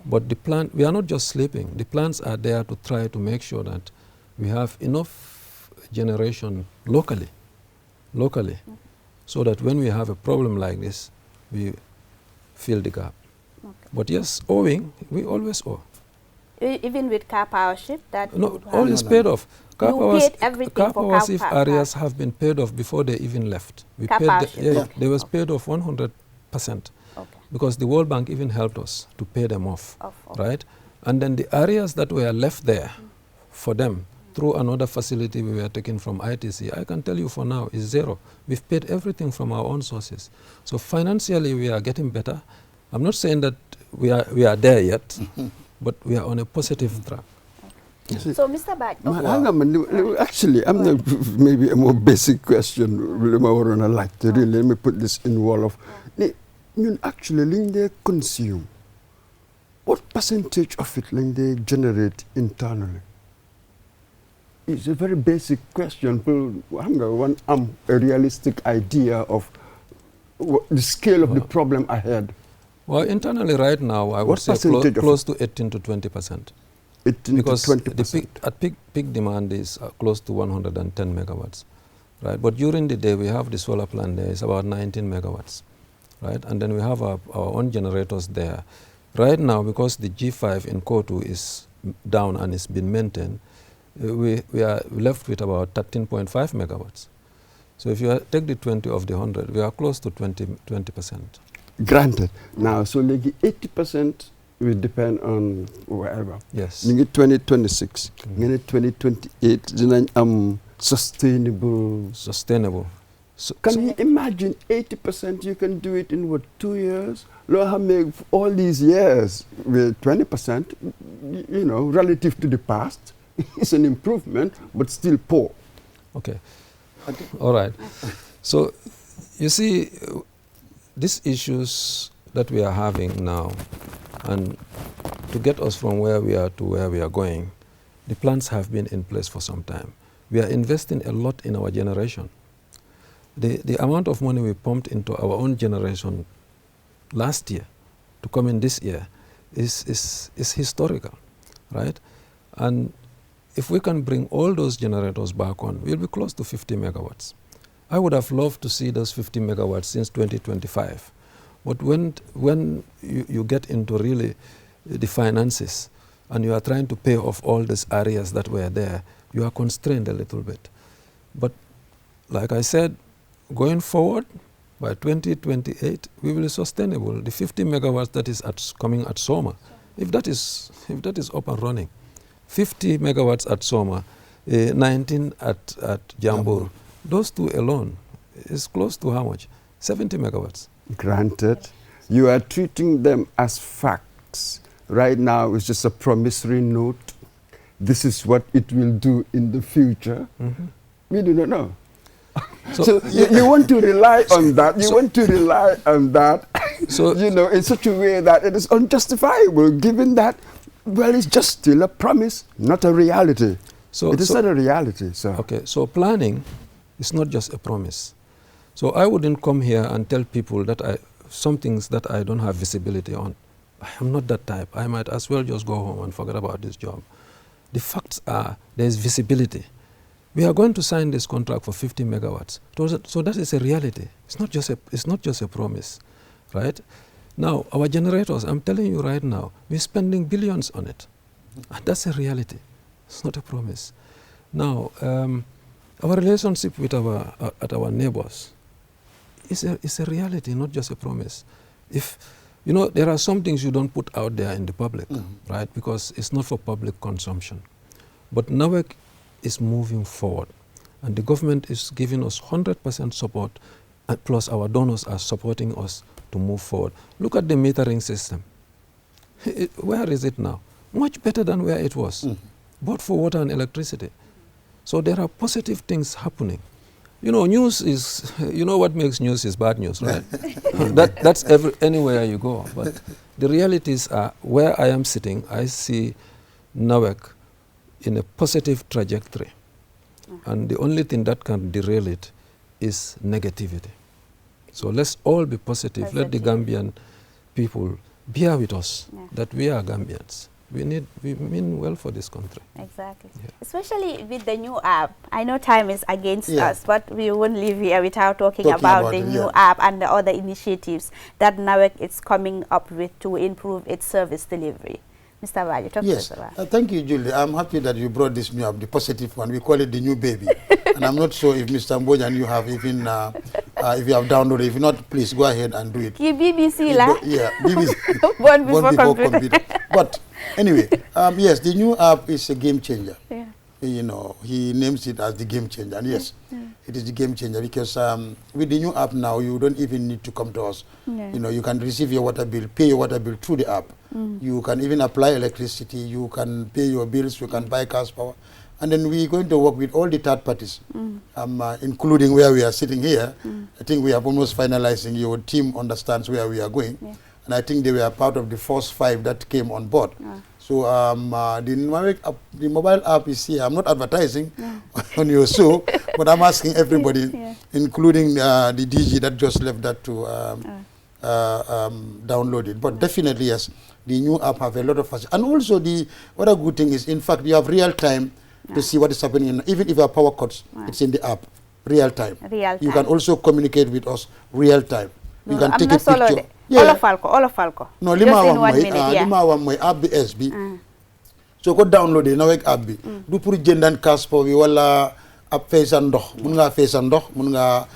But the plan, we are not just sleeping. The plans are there to try to make sure that we have enough generation locally, so that when we have a problem like this, we fill the gap. Okay. But yes, owing, we always owe. Even with Car Powership? No, all is paid off. Car Powership areas have been paid off before they even left. They was paid off 100%. Because the World Bank even helped us to pay them off, right? And then the areas that were left there for them through another facility we were taking from ITC, I can tell you for now is zero. We've paid everything from our own sources. So financially we are getting better. I'm not saying that we are there yet, but we are on a positive track. So, Mr. Baj, actually, I'm not, maybe a more basic question. Let me put this in wall of. Actually, they consume. What percentage of it they generate internally? It's a very basic question. A realistic idea of the scale of the problem ahead. Well, internally right now, I would say close to 18 to 20%. 18 because to 20%. The peak demand is close to 110 megawatts, right? But during the day, we have the solar plant there. It's about 19 megawatts, right? And then we have our own generators there. Right now, because the G5 in Kotu is down and it's been maintained, we are left with about 13.5 megawatts. So if you take the 20 of the 100, we are close to 20%. Granted. Now, so like 80% will depend on wherever. Yes. 2026, 2028, sustainable. Sustainable. Can you imagine 80% you can do it in what, 2 years? All these years with 20%, relative to the past, it's an improvement, but still poor. Okay. All right. So, you see, these issues that we are having now, and to get us from where we are to where we are going, the plans have been in place for some time. We are investing a lot in our generation. The amount of money we pumped into our own generation last year to come in this year is historical, right? And if we can bring all those generators back on, we'll be close to 50 megawatts. I would have loved to see those 50 megawatts since 2025. But when you get into really the finances and you are trying to pay off all these areas that were there, you are constrained a little bit. But like I said, going forward, by 2028, we will be sustainable. The 50 megawatts that is coming at Soma, if that is up and running, 50 megawatts at Soma, 19 at Jambur, those two alone is close to how much? 70 megawatts. Granted, you are treating them as facts. Right now, it's just a promissory note. This is what it will do in the future. Mm-hmm. We do not know. So you want to rely on that. You want to rely on that, so, in such a way that it is unjustifiable, given that, well, it's just still a promise, not a reality. So it is not a reality, sir. Okay, so planning is not just a promise. So I wouldn't come here and tell people that some things that I don't have visibility on. I am not that type. I might as well just go home and forget about this job. The facts are there is visibility. We are going to sign this contract for 50 megawatts. So that is a reality. It's not just a promise, right? Now, our generators, I'm telling you right now, we're spending billions on it. And that's a reality. It's not a promise. Now, our relationship with our neighbors is a reality, not just a promise. There are some things you don't put out there in the public, right? Because it's not for public consumption. But NAWEC is moving forward, and the government is giving us 100% support, and plus our donors are supporting us to move forward. Look at the metering system. Where is it now? Much better than where it was, both for water and electricity. So there are positive things happening. News is, what makes news is bad news, right? That's anywhere you go. But the realities are, where I am sitting, I see NAWEC in a positive trajectory. And the only thing that can derail it is negativity. So let's all be positive. Let the Gambian people bear with us that we are Gambians. We mean well for this country. Exactly. Yeah. Especially with the new app. I know time is against us, but we won't leave here without talking about the new app and the other initiatives that NAWEC is coming up with to improve its service delivery. Mr. Valle, talk to us about it. Thank you, Julie. I'm happy that you brought this new app, the positive one. We call it the new baby. And I'm not sure if Mr. Mboj and you have even, if you have downloaded. If not, please go ahead and do it. BBC la? Yeah, BBC. Born before computer. But anyway, yes, the new app is a game changer. Yeah. He names it as the game changer. And yes, it is the game changer because with the new app now, you don't even need to come to us. Yeah. You can receive your water bill, pay your water bill through the app. You can even apply electricity, you can pay your bills, you can buy gas power. And then we're going to work with all the third parties, including where we are sitting here. I think we are almost finalizing. Your team understands where we are going. Yeah. And I think they were part of the first 5 that came on board. So the mobile app is here. I'm not advertising on your show, but I'm asking everybody, including the DG that just left that to download it. But definitely, yes, the new app have a lot of facilities. And also the other good thing is, in fact, you have real time to see what is happening. Even if you have power cuts, it's in the app, real time. You can also communicate with us real time. You can take a picture. All of Falco. No, lima wan moy app bi SB. So ko download na wek app bi. Du pour jëndan caspo bi wala app fay sa ndox. Mun nga fay sa ndox, mun nga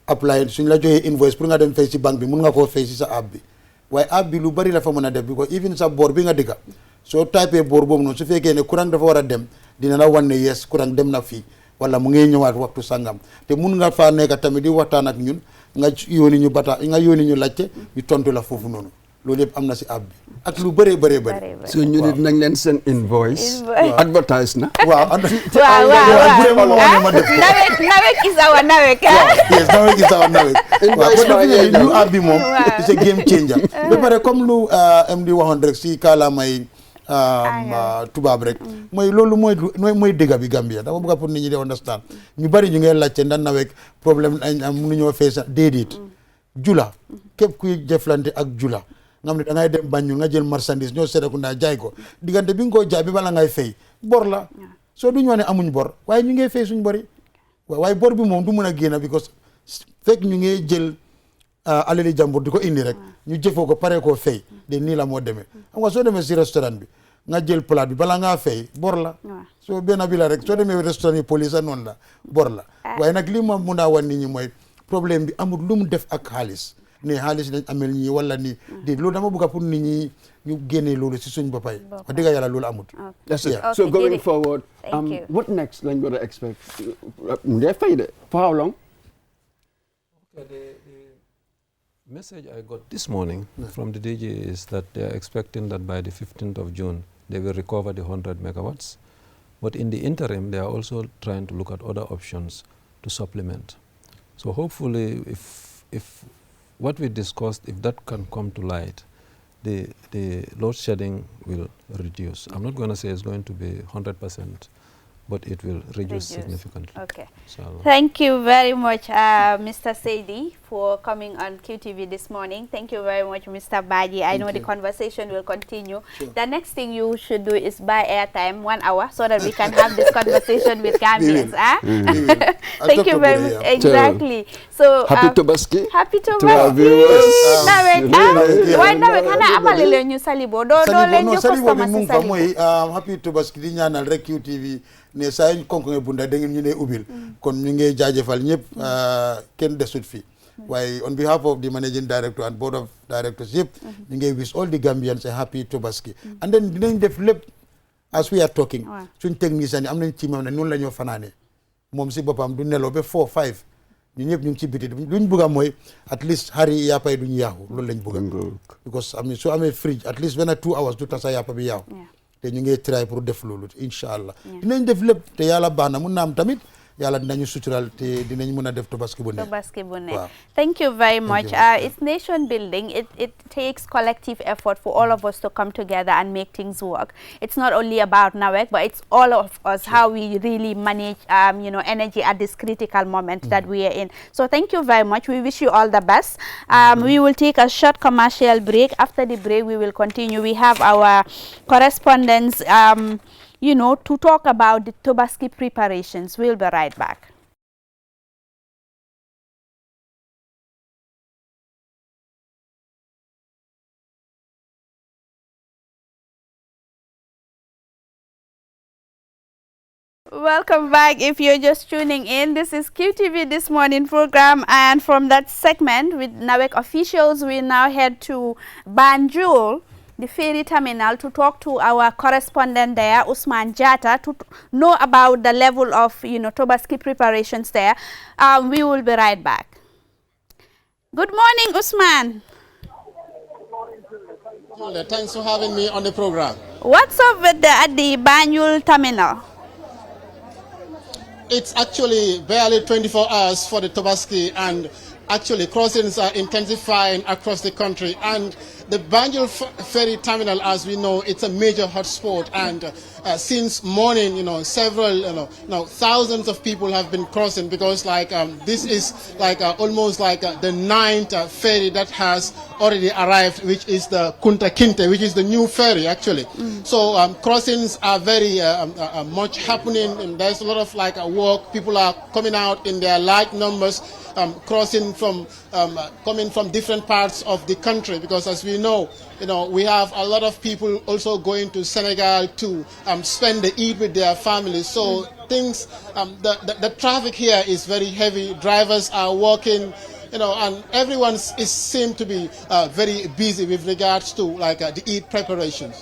apply suñ la joxe invoice pour nga dem fay ci banque bi, mun nga ko fay ci sa app bi. Waaye app bi lu bari la fa mën a def because even sa bor bi nga dëkka. So type bor boobu noonu su fekkee ne courant dafa war a dem, dina la wan ne yes courant dem na fii wala mu ngi ñëwaat waxtu sangam. Te mun nga faa nekk tamit di waxtaan ak ñun. Nga yóoni ñu laajte ñu tontu la foofu noonu loolu yëpp am na si app bi ak lu bëree so ñu nit nañ leen seen invoice advertise na waaw nawet is our nawet yes nawet is our nawet invoice ñu app bi moom it's a game changer ba pare comme lu MD waxoon rek si kaalamay tubaab rek mooy loolu mooy dëgg bi Gambia dama bëgg pour nit ñi di understand ñu bari ñu ngeen laajte ndax nawet problème am mënuñoo fay sa déedéet jula képp kuy jëflante ak jula nga xam ne da ngay dem Banjul nga jël marchandise ñoo Serekunda jaay ko diggante bi nga ko jaay bi bala ngay fay bor la soo duñu wax ne amuñ bor waaye ñu ngi fay suñ bori waaye bor bi moom du mën a génn because fekk ñu ngi jël alali jàmbur di ko indi rek ñu jëfoo ko pare koo fay de nii la moo demee xam nga soo demee si restaurant bi nga jël plate bi bala ngaa fay bor la soo benn bi la rek soo demee restaurant yi police a noonu la bor la waaye nag li ma mun a wan nit ñi mooy problème bi amul lu mu def ak xaalis ne xaalis dañ amel ñi wala ni di loolu dama bëgg pour nit ñi ñu génnee loolu si suñ boppay wax dëgg yàlla loolu amut. That's it. So going forward, what next lañ war a expect ngay fay de for how long? The message I got this morning from the DG is that they are expecting that by the 15th of June they will recover the 100 megawatts. But in the interim, they are also trying to look at other options to supplement. So hopefully, if what we discussed, if that can come to light, the load shedding will reduce. I'm not going to say it's going to be 100%, but it will reduce significantly. Okay. Thank you very much, Mr. Saidi, for coming on QTV this morning. Thank you very much, Mr. Baji. I know the conversation will continue. Sure. The next thing you should do is buy airtime 1 hour so that we can have this conversation with Gambians. Thank you very much. Exactly. So happy Tobaski. Happy Tobaski. Why now? Can I apologize you salibo? Do len you customer salibo. Happy Tobaski di ñaanal rek QTV ne saa ñu konko bunda da ngeen ñu ne ubil kon ñu ngi jaajëfal ñëpp kenn desut fi waaye on behalf of the managing director and board of directors yëpp ñu ngi wish all the Gambians a happy Tobaski and then dinañ def lépp as we are talking suñ technicien yi am nañ ci moom ne noonu la ñoo fanaane moom si boppam du nelaw ba 4 5 ñu ñëpp ñu ngi ci biti luñ bëgg a mooy at least xari yàppay duñu yaaxu loolu lañ bëgg a because am soo amee fridge at least 2 hours du tasa yàppa bi yaaxu te ñu ngi try pour def loolu incha allah dinañ def lépp te yàlla baax na mun na am tamit yàlla dinañu sutural te dinañ mën a def Tobaski bu ne. Tobaski bu ne. Thank you very much. It's nation building. It takes collective effort for all of us to come together and make things work. It's not only about NAWEC, but it's all of us, how we really manage energy at this critical moment that we are in. So thank you very much. We wish you all the best. We will take a short commercial break. After the break, we will continue. We have our correspondents to talk about the Tobaski preparations. We'll be right back. Welcome back. If you're just tuning in, this is QTV This Morning program, and from that segment with NAWEC officials, we now head to Banjul, the ferry terminal, to talk to our correspondent there, Usman Jata, to know about the level of Tobaski preparations there. We will be right back. Good morning, Usman. Thanks for having me on the program. What's up with at the Banjul terminal? It's actually barely 24 hours for the Tobaski, and actually crossings are intensifying across the country. And the Banjul ferry terminal, as we know, it's a major hotspot, and since morning, several, thousands of people have been crossing, because this is almost like the 9th ferry that has already arrived, which is the Kunta Kinte, which is the new ferry actually. So crossings are very much happening, and there's a lot of work. People are coming out in their large numbers, crossing from coming from different parts of the country, because as we know, we have a lot of people also going to Senegal to spend the Eid with their families. So things, the traffic here is very heavy. Drivers are walking, and everyone seems to be very busy with regards to the Eid preparations.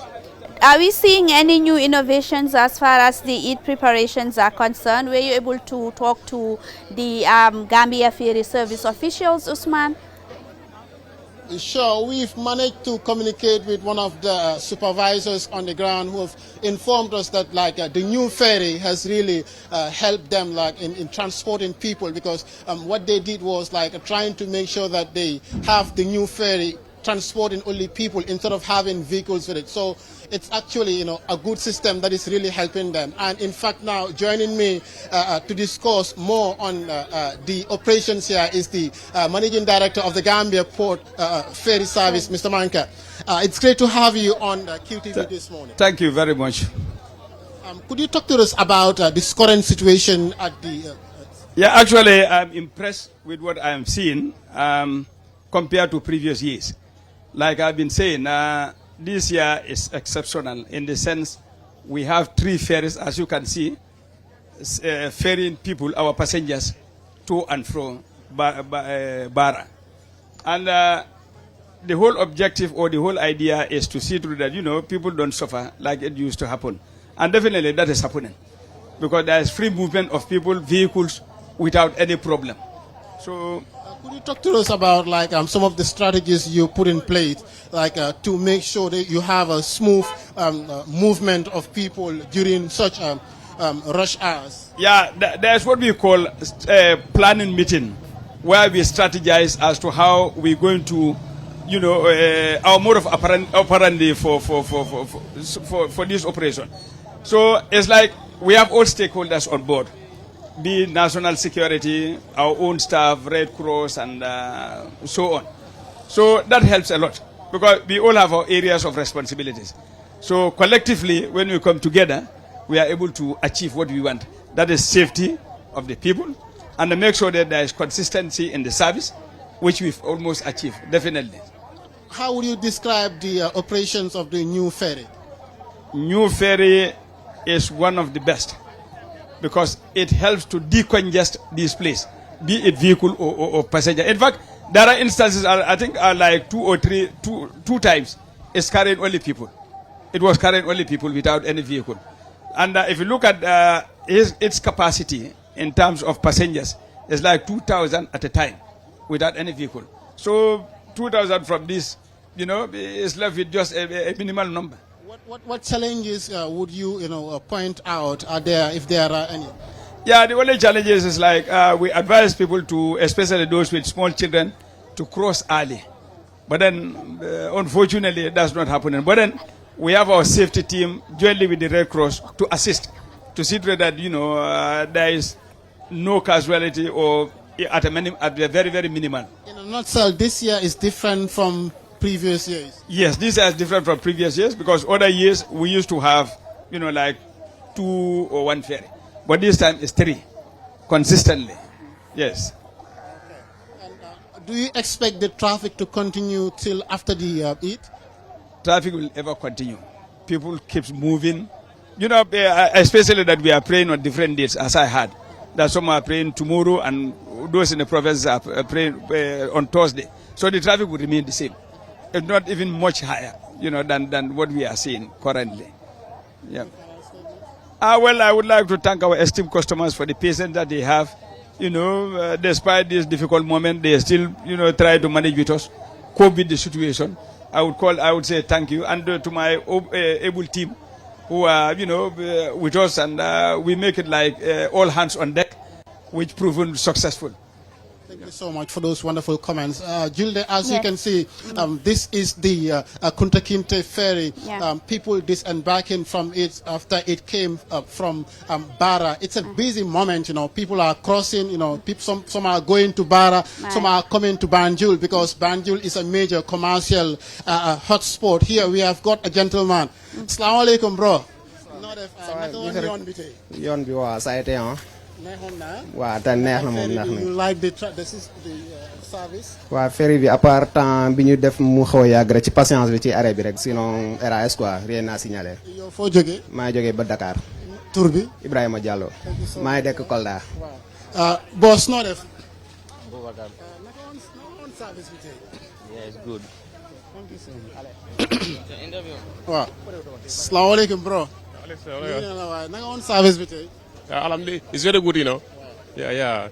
Are we seeing any new innovations as far as the Eid preparations are concerned? Were you able to talk to the Gambia Ferry Service officials, Usman? Sure, we've managed to communicate with one of the supervisors on the ground, who have informed us that the new ferry has really helped them in transporting people, because what they did was trying to make sure that they have the new ferry transporting only people instead of having vehicles with it. So it's actually a good system that is really helping them. And in fact, now joining me to discuss more on the operations here is the Managing Director of the Gambia Port Ferry Service, Mr. Manka. It's great to have you on QTV this morning. Thank you very much. Could you talk to us about this current situation at the... Yeah, actually, I'm impressed with what I am seeing compared to previous years. Like I've been saying, this year is exceptional in the sense we have 3 ferries, as you can see, ferrying people, our passengers, to and from Bara. And the whole objective or the whole idea is to see through that, people don't suffer like it used to happen. And definitely that is happening, because there is free movement of people, vehicles, without any problem. So... could you talk to us about some of the strategies you put in place, to make sure that you have a smooth movement of people during such rush hours? Yeah, there's what we call a planning meeting, where we strategize as to how we're going to, our mode of operandi for this operation. So it's like we have all stakeholders on board, be it national security, our own staff, Red Cross, and so on. So that helps a lot, because we all have our areas of responsibilities. So collectively, when we come together, we are able to achieve what we want. That is safety of the people, and to make sure that there is consistency in the service, which we've almost achieved, definitely. How would you describe the operations of the new ferry? New ferry is one of the best, because it helps to decongest this place, be it vehicle or passenger. In fact, there are instances, I think like two times, it's carrying only people. It was carrying only people without any vehicle. And if you look at its capacity in terms of passengers, it's like 2,000 at a time without any vehicle. So 2,000 from this, is left with just a minimal number. What challenges would you, point out are there, if there are any? Yeah, the only challenges is we advise people to, especially those with small children, to cross early. But then, unfortunately, that's not happening. But then, we have our safety team jointly with the Red Cross to assist, to see that there is no casualty or at the very, very minimal. In a nutshell, this year is different from previous years. Yes, this year is different from previous years, because other years we used to have, 2 or 1 ferry. But this time it's 3, consistently. Yes. And, do you expect the traffic to continue till after the Eid? Traffic will ever continue. People keep moving. Especially that we are praying on different dates, as I heard. That some are praying tomorrow, and those in the province are praying on Thursday. So the traffic will remain the same, if not even much higher, than what we are seeing currently. Yeah. Well, I would like to thank our esteemed customers for the patience that they have. Despite this difficult moment, they still, try to manage with us, cope with the situation. I would say thank you, and to my able team who are, with us, and we make it like all hands on deck, which proven successful. Thank you so much for those wonderful comments. Julde, as you can see, this is the Kunta Kinte ferry. People disembarking from it after it came from Bara. It's a busy moment, People are crossing, some are going to Bara, some are coming to Banjul, because Banjul is a major commercial hotspot. Here we have got a gentleman. Assalamu alaikum, bro. You like the service? Wa ferry bi à part temps bi ñu def mu xaw yag rek ci patience bi ci arrêt bi rek, sinon RAS quoi, rien à signaler. Yow fo joggé? Ma joggé ba Dakar. Tour bi? Ibrahima Diallo. Ma dekk Kolda. Boss no def? Boubacar. Naka service bi tay? Yeah, it's good. Thank you so much. Interview. Wa. Assalamu alaikum, bro. Naka on service bi tay? Alhamdulillah, it's very good, Yeah,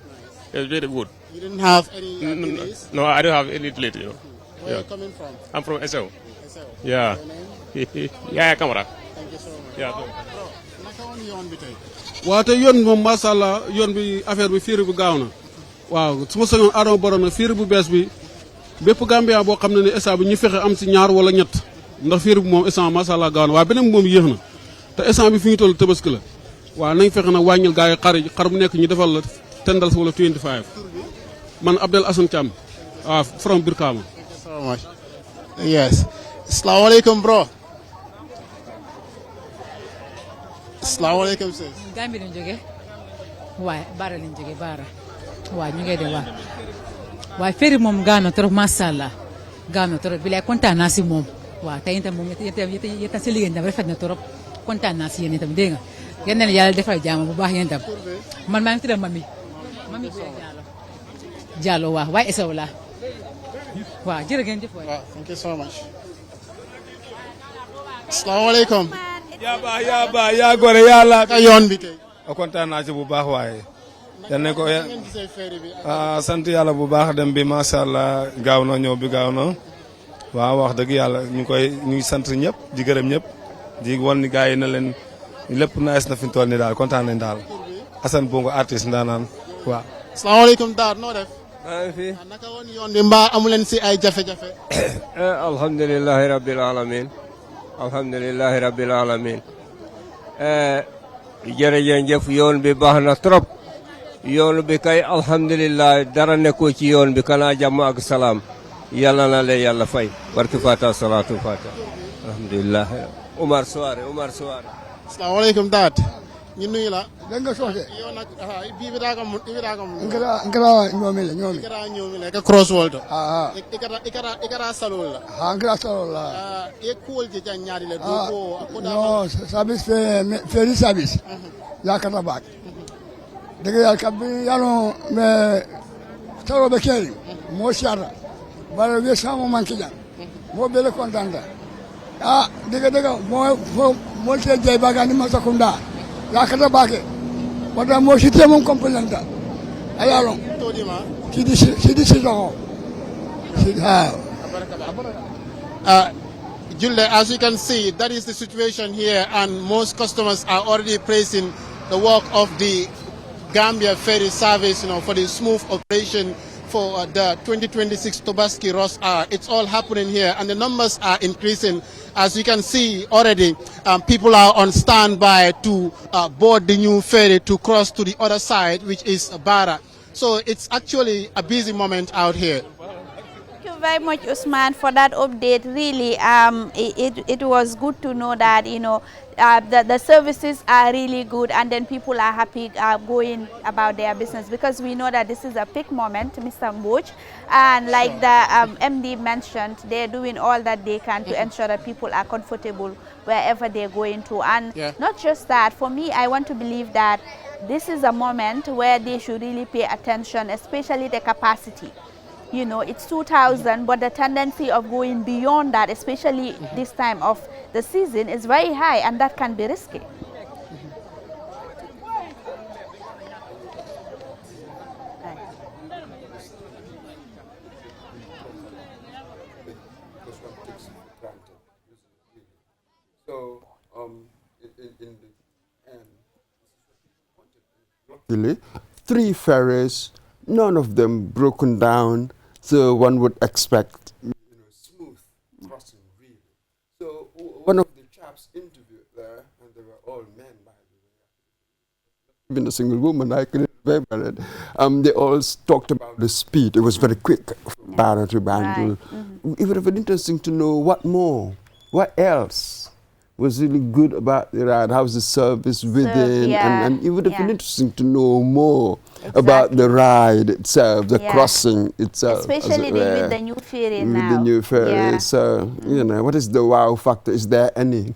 it's very good. You didn't have any delays? No, I don't have any delay, Where are you coming from? I'm from SL. SL. Yeah. Your name? Yeah, camera. Thank you so much. Yeah. Bro, naka on yoon bi tay? waaw te yoon moom macha allah yoon bi affaire bi fiir bu gaaw na waaw su ma sañoon Adama Barrow na fiir bu bees bi bépp Gambien boo xam ne instant bi ñu fexe am si ñaar wala ñett ndax fiir bi moom instant macha allah gaaw na waaye beneen moom yéex na te instant bi fi ñu toll Tabaski la waaw nañ fexe nag wàññil gaa yi xar bu nekk ñu defal la 10 dollars wala 25. man Abdel Assane Thiam from Brikama. Thank you so much. Yes. Assalamu alaikum, bro. Assalamu alaikum, sis. Gambie lañ jógee waaye Bara lañ jógee Bara waaw ñu ngi dem waaye ferry moom gaaw na trop macha allah gaaw na trop bi lay kontaan naa si moom waaw te itam moom yéen si liggéey rafet na trop kontaan naa si yéen itam dégg nga yéen a yàlla defal jàmm bu baax yéen itam man maa ngi tudd Mami Diallo waaw waaye Esaw laa waaw jërëjëf waay. Thank you so much. Assalamu alaikum. yaa gore yàlla ka yoon bi tey. kontaan naa ci bu baax waaye. yal nañu ko sant yàlla bu baax dem bi macha allah gaaw na ñëw bi gaaw na waaw wax dëgg yàlla ñu ngi sant ñëpp di gërëm ñëpp di won ni gars yi na leen lépp nice na fi mu toll nii daal kontaan nañ daal. Assane Bongo artiste ndaanaan waaw. salaamaaleykum Dar noo def. maa ngi fi. naka woon yoon bi mbaa amu leen si ay jafe-jafe. alhamdulilahi rabbil alamin alhamdulilahi rabbil alamin jërëjëf yoon bi baax na trop yoon bi kay alhamdulilah dara nekkoo ci yoon bi kanaa jàmm ak salaam yàlla na leen yàlla fay barki fata salatu fata alhamdulilah Umar Soare asalaamaaleykum daat ñu nuyu la danga soose yow nag ibiraga mun ngara ñoomile ka crossword ikara salol la ngara salol la e kuwol je jan ñaari le do ko no service ferry service yakata baak dega yal kabbi yalo me taro be keri mo siara bara we samo manki jan mo bele kontanta dega mo te jey bagani masakunda yakata baake wada mo site mon complémenta ayalo todima sidi sido Julde, as you can see, that is the situation here, and most customers are already praising the work of the Gambia ferry service, for the smooth operation for the 2026 Tobaski Ross Hour. It's all happening here, and the numbers are increasing. As you can see already, people are on standby to board the new ferry to cross to the other side, which is Bara. So it's actually a busy moment out here. Thank you very much, Usman, for that update. Really, it was good to know that, the services are really good, and then people are happy going about their business, because we know that this is a peak moment, Mr. Mbouch, and like the MD mentioned, they're doing all that they can to ensure that people are comfortable wherever they're going to. And not just that, for me, I want to believe that this is a moment where they should really pay attention, especially the capacity. It's 2,000, but the tendency of going beyond that, especially this time of the season, is very high, and that can be risky. luckily, 3 ferries, none of them broken down, so one would expect smooth crossing, really. So one of the chaps interviewed there, and they were all men, by the way. Even a single woman, I couldn't remember it. They all talked about the speed. It was very quick from Barra to Banjul. It would have been interesting to know what more, what else was really good about the ride. How's the service within? And it would have been interesting to know more about the ride itself, the crossing itself. Especially with the new ferry now. With the new ferry. So, what is the wow factor? Is there any?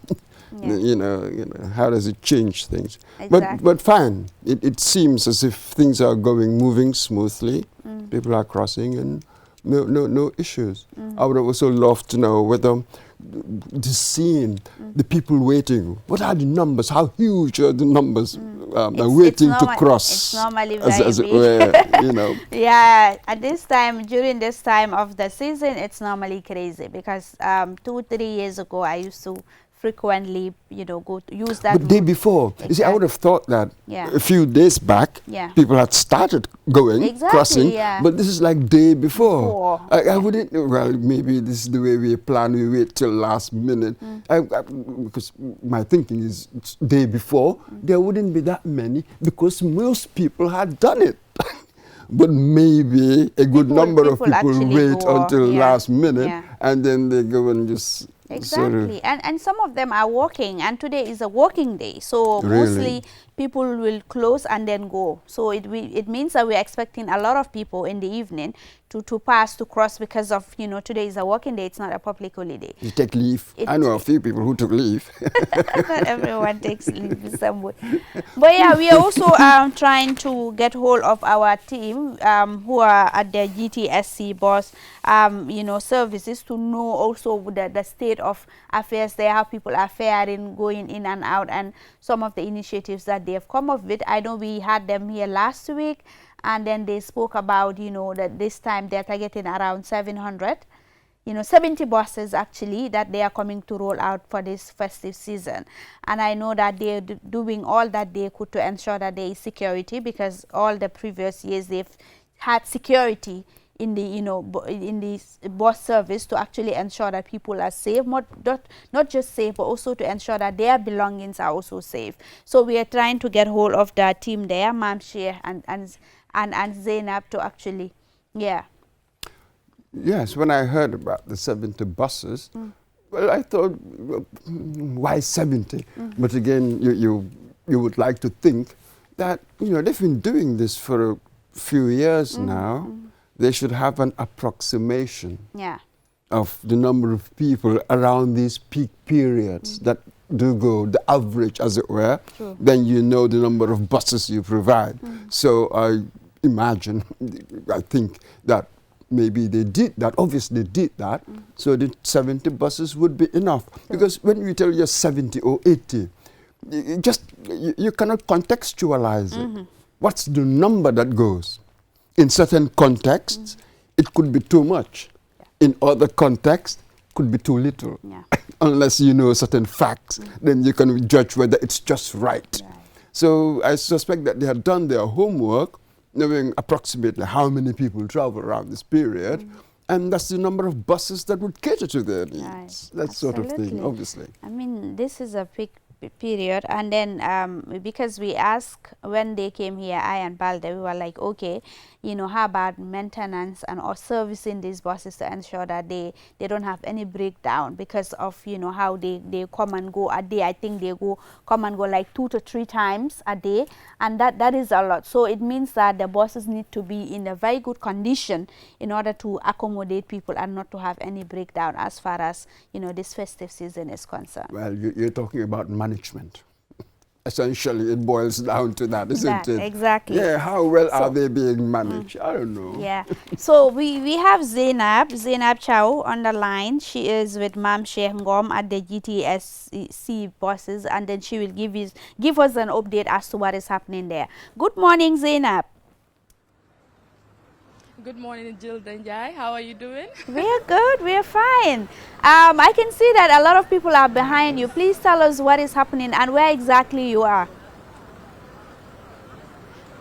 How does it change things? Exactly. But fine. It seems as if things are moving smoothly. People are crossing and no issues. I would also love to know whether the scene, the people waiting, what are the numbers? How huge are the numbers waiting to cross? It's normally as very it were, Yeah, during this time of the season, it's normally crazy because 2-3 years ago, I used to frequently, go to use that. But day before, you see, I would have thought that Yeah. a few days back, people had started going, crossing, but this is like day before. I wouldn't, well, maybe this is the way we plan, we wait till last minute. Because my thinking is day before, there wouldn't be that many because most people had done it. But maybe a good number of people wait until last minute and then they go and just... Exactly, and some of them are working, and today is a working day, so mostly people will close and then go. So it means that we're expecting a lot of people in the evening to pass, to cross, because of, today is a working day, it's not a public holiday. You take leave. I know a few people who took leave. Not everyone takes leave in some way. But yeah, we are also trying to get hold of our team who are at the GTSC bus, services, to know also the state of affairs there, how people are faring, going in and out, and some of the initiatives that they have come up with. I know we had them here last week, and then they spoke about, that this time they're targeting around 700, 70 buses actually, that they are coming to roll out for this festive season. And I know that they're doing all that they could to ensure that there is security, because all the previous years they've had security in the in this bus service to actually ensure that people are safe, not just safe, but also to ensure that their belongings are also safe. So we are trying to get hold of the team there, Mam Sheikh and Zainab, to actually, Yes, when I heard about the 70 buses, well, I thought, why 70? But again, you would like to think that, they've been doing this for a few years now. They should have an approximation of the number of people around these peak periods that do go, the average, as it were. Then the number of buses you provide. So I imagine, I think that maybe they did that, obviously did that, so the 70 buses would be enough. Because when you tell you 70 or 80, you cannot contextualize it. What's the number that goes? In certain contexts, it could be too much. In other contexts, it could be too little. Unless you know certain facts, then you can judge whether it's just right. So I suspect that they had done their homework, knowing approximately how many people travel around this period, and that's the number of buses that would cater to their needs. That sort of thing, obviously. I mean, this is a peak period, and then because we asked when they came here, I and Balde, we were like, okay, how about maintenance and or servicing these buses to ensure that they don't have any breakdown, because of how they come and go a day. I think they come and go like 2 to 3 times a day, and that is a lot. So it means that the buses need to be in a very good condition in order to accommodate people and not to have any breakdown as far as this festive season is concerned. Well, you're talking about management. Essentially, it boils down to that, isn't it? Exactly. Yeah, how well are they being managed? I don't know. Yeah. So we have Zainab Chow on the line. She is with Mam Sheikh Ngom at the GTSC buses, and then she will give us an update as to what is happening there. Good morning, Zainab. Good morning, Jill Denjai. How are you doing? We're good. We're fine. I can see that a lot of people are behind you. Please tell us what is happening and where exactly you are.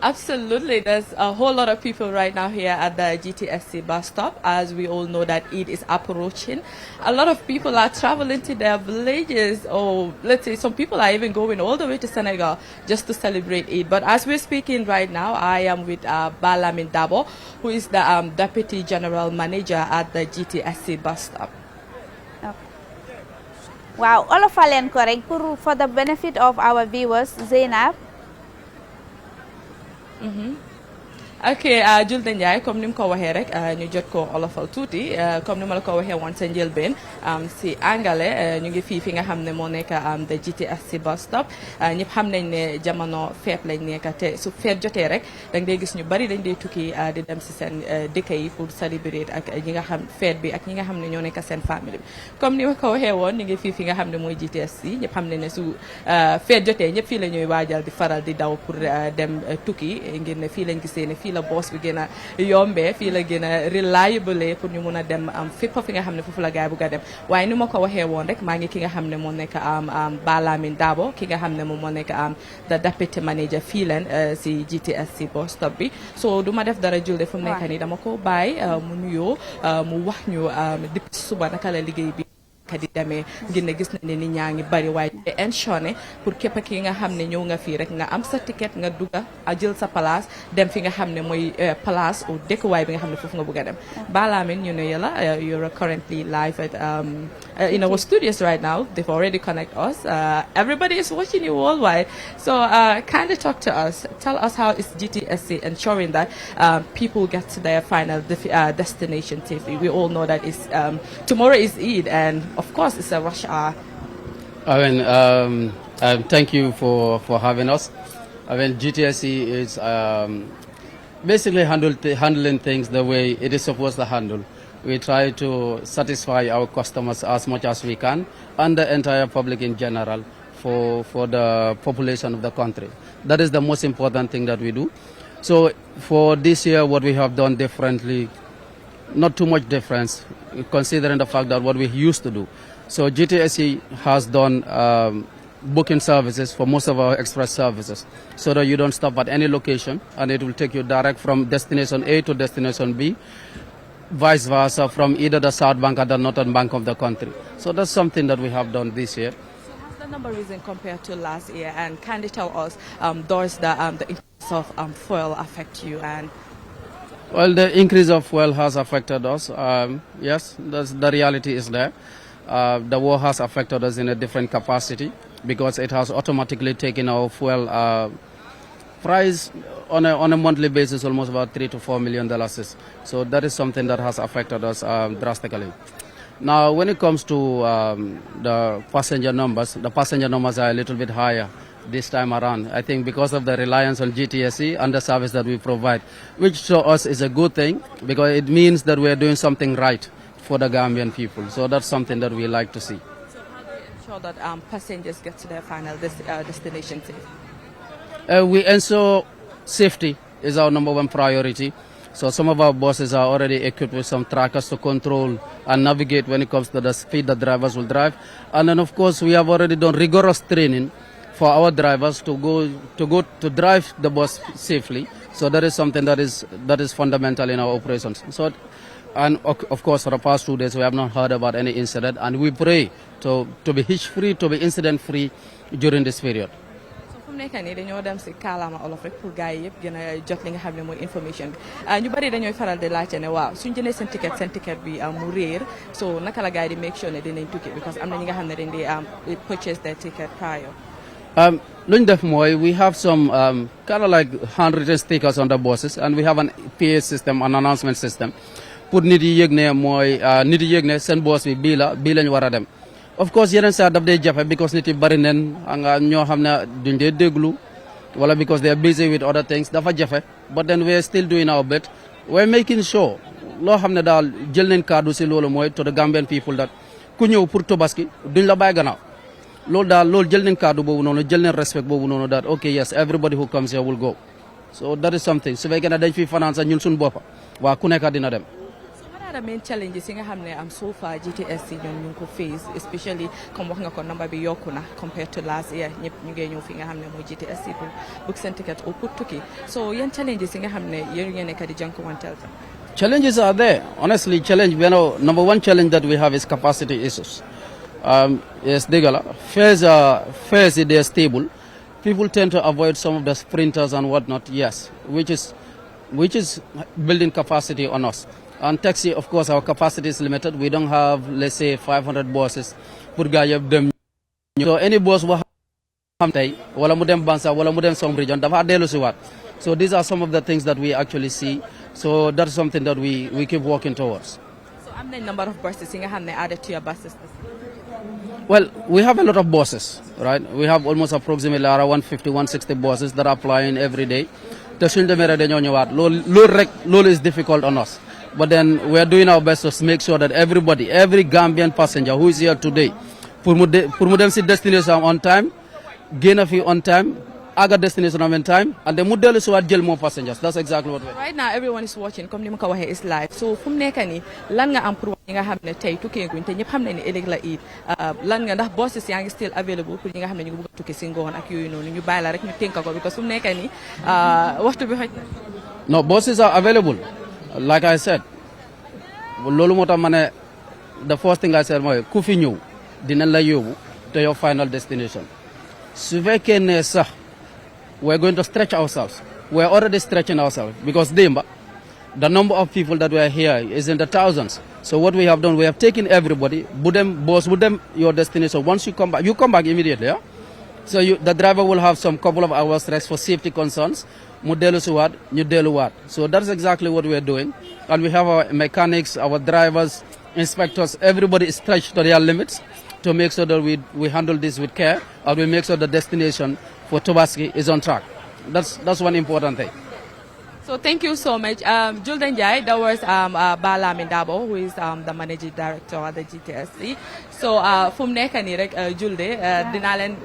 Absolutely. There's a whole lot of people right now here at the GTSC bus stop, as we all know that Eid is approaching. A lot of people are traveling to their villages, or let's say some people are even going all the way to Senegal just to celebrate Eid. But as we're speaking right now, I am with Balamin Dabo, who is the Deputy General Manager at the GTSC bus stop. Wow, all of Alen correct for the benefit of our viewers, Zainab. ok Julde Ndiaye comme ni mu ko waxee rek ñu jot ko olofal tuuti comme ni ma la ko waxee woon sa njëlbeen si angale ñu ngi fi nga xam ne moo nekk the GTSC bus stop ñëpp xam nañ ne jamono feet lañ nekk te su feet jotee rek danga dee gis ñu bari dañ dee tukki di dem si seen dëkk yi pour célébrer ak ñi nga xam feet bi ak ñi nga xam ne ñoo nekk seen famille bi comme ni ma ko waxee woon ñu ngi fi nga xam ne mooy GTSC ñëpp xam nañ ne su feet jotee ñëpp fii la ñuy waajal di faral di daw pour dem tukki ngir ne fii lañ gisee ne fii la boss bi gën a yombee fii la gën a reliable pour ñu mun a dem fépp fi nga xam ne foofu la gaay bu ga dem waaye ni ma ko waxee woon rek maa ngi ki nga xam ne moo nekk Balamin Dabo ki nga xam ne moom moo nekk the deputy manager fii leen si GTSC bus stop bi so du ma def dara julde fu mu nekk nii dama ko bàyyi mu nuyoo mu wax ñu depuis suba naka la liggéey bi di demee ngir ne gis nañ ne nit ñaa ngi bari waaye ensure pour képp ki nga xam ne ñëw nga fii rek nga am sa ticket nga dugga a jël sa place dem fi nga xam ne mooy place ou dëkkuwaay bi nga xam ne foofu nga bëgg a dem Balamin ñu ne yàlla you're currently live at in our studios right now. They've already connected us. Everybody is watching you worldwide. So kindly talk to us. Tell us how is GTSC ensuring that people get to their final destination safely. We all know that it's, tomorrow is Eid, and of course it's a rush hour. Thank you for having us. GTSC is basically handling things the way it is supposed to handle. We try to satisfy our customers as much as we can and the entire public in general for the population of the country. That is the most important thing that we do. So for this year, what we have done differently, not too much difference, considering the fact that what we used to do. So GTSC has done booking services for most of our express services so that you don't stop at any location and it will take you direct from destination A to destination B, vice versa from either the south bank or the northern bank of the country. So that's something that we have done this year. So has the number risen compared to last year, and can you tell us does the increase of fuel affect you? And well, the increase of fuel has affected us. Yes, the reality is there. The war has affected us in a different capacity because it has automatically taken our fuel price on a monthly basis almost about $3 to $4 million. So that is something that has affected us drastically. Now, when it comes to the passenger numbers are a little bit higher this time around. I think because of the reliance on GTSC and the service that we provide, which to us is a good thing because it means that we are doing something right for the Gambian people. So that's something that we like to see. so how do you ensure that passengers get to their final destination safe? We ensure safety is our number one priority. So some of our buses are already equipped with some trackers to control and navigate when it comes to the speed that drivers will drive. And then of course we have already done rigorous training for our drivers to drive the bus safely. So that is something that is fundamental in our operations. So, and of course for the past 2 days we have not heard about any incident, and we pray to be hitch-free, to be incident-free during this period. fu mu nekk nii dañoo dem si kaalaama olof rek pour gars yi yëpp gën a jot li nga xam ne mooy information bi ñu bari dañooy faral di laajte ne waaw suñ jëndee seen ticket bi mu réer so naka la gars yi di make sure ne dinañ tukki because am na ñi nga xam ne dañ di purchase their ticket prior. Luñ def mooy we have some kind of like handwritten stickers on the buses, and we have an PA system, an announcement system pour nit yi yëg ne seen bus bi bii lañ war a dem. Of course yeneen saa daf dee jafe because nit yi bari nen nga ñoo xam ne duñ dee déglu wala because they are busy with other things dafa jafe, but then we are still doing our bit. We are making sure loo xam ne daal jël nañ kaddu si loolu mooy to the Gambian people that ku ñëw pour Tobaski duñ la bàyyi gannaaw loolu jël nañ kaddu boobu noonu jël nañ respect boobu noonu that okay yes everybody who comes here will go. So that is something su fekkee ne dañ fi fanaan sax ñun suñu boppa waa ku nekk dina dem. are the main challenges you have so far GTSC you ko face, especially come wax nga ko number bi yokuna compared to last year ñep ñu ngi ñëw fi nga xamne moy GTSC pour book sen ticket au pour tukki. So yan challenges yi nga xamne yeen ngeen nekk di jankuwantel. Challenges are there. Honestly, number one challenge that we have is capacity issues. Yes, fares they are stable. People tend to avoid some of the sprinters and whatnot, yes, which is building capacity on us. And taxi, of course, our capacity is limited. We don't have, let's say, 500 buses. So any bus will have wala mu dem Bansa, wala mu dem some region, dafa delu ci wat. So these are some of the things that we actually see. So that's something that we keep working towards. So how many number of buses you have added to your buses? Well, we have a lot of buses, right? We have almost approximately around 150, 160 buses that are flying every day. Low is difficult on us. But then we are doing our best to make sure that every Gambian passenger who is here today, pour them see destination on time, gain a fee on time, aga destination on time, and the model is what jail more passengers. That's exactly what we're doing. Right now, everyone is watching. Comme ni ma ko waxe is live. So fu mu nekk ni lan nga am pour ñi nga xamne tay tukki guñ te ñepp xamne ni ëlëk la it lan nga ndax buses yaa ngi still available pour ñi nga xamne ñu bëgg tukki ci ngoon ak yoyu nonu ñu bayila rek ñu tenka ko because fu mu nekk ni waxtu bi xoj. No, buses are available. Like I said, lolu motax mané the first thing I said moy ku fi ñew dinañ la yobbu to your final destination. Su fekkee ne sax we're going to stretch ourselves. We're already stretching ourselves because the number of people that were here is in the thousands. So what we have done, we have taken everybody, put them your destination. Once you come back immediately. Yeah? So the driver will have some couple of hours rest for safety concerns. So that's exactly what we're doing. And we have our mechanics, our drivers, inspectors, everybody is stretched to their limits to make sure that we handle this with care and we make sure the destination for Tobaski is on track. That's one important thing. So thank you so much. Julden Jai, that was Bala Mindabo, who is the managing director at the GTSC. So from nekani rek Julde dinalen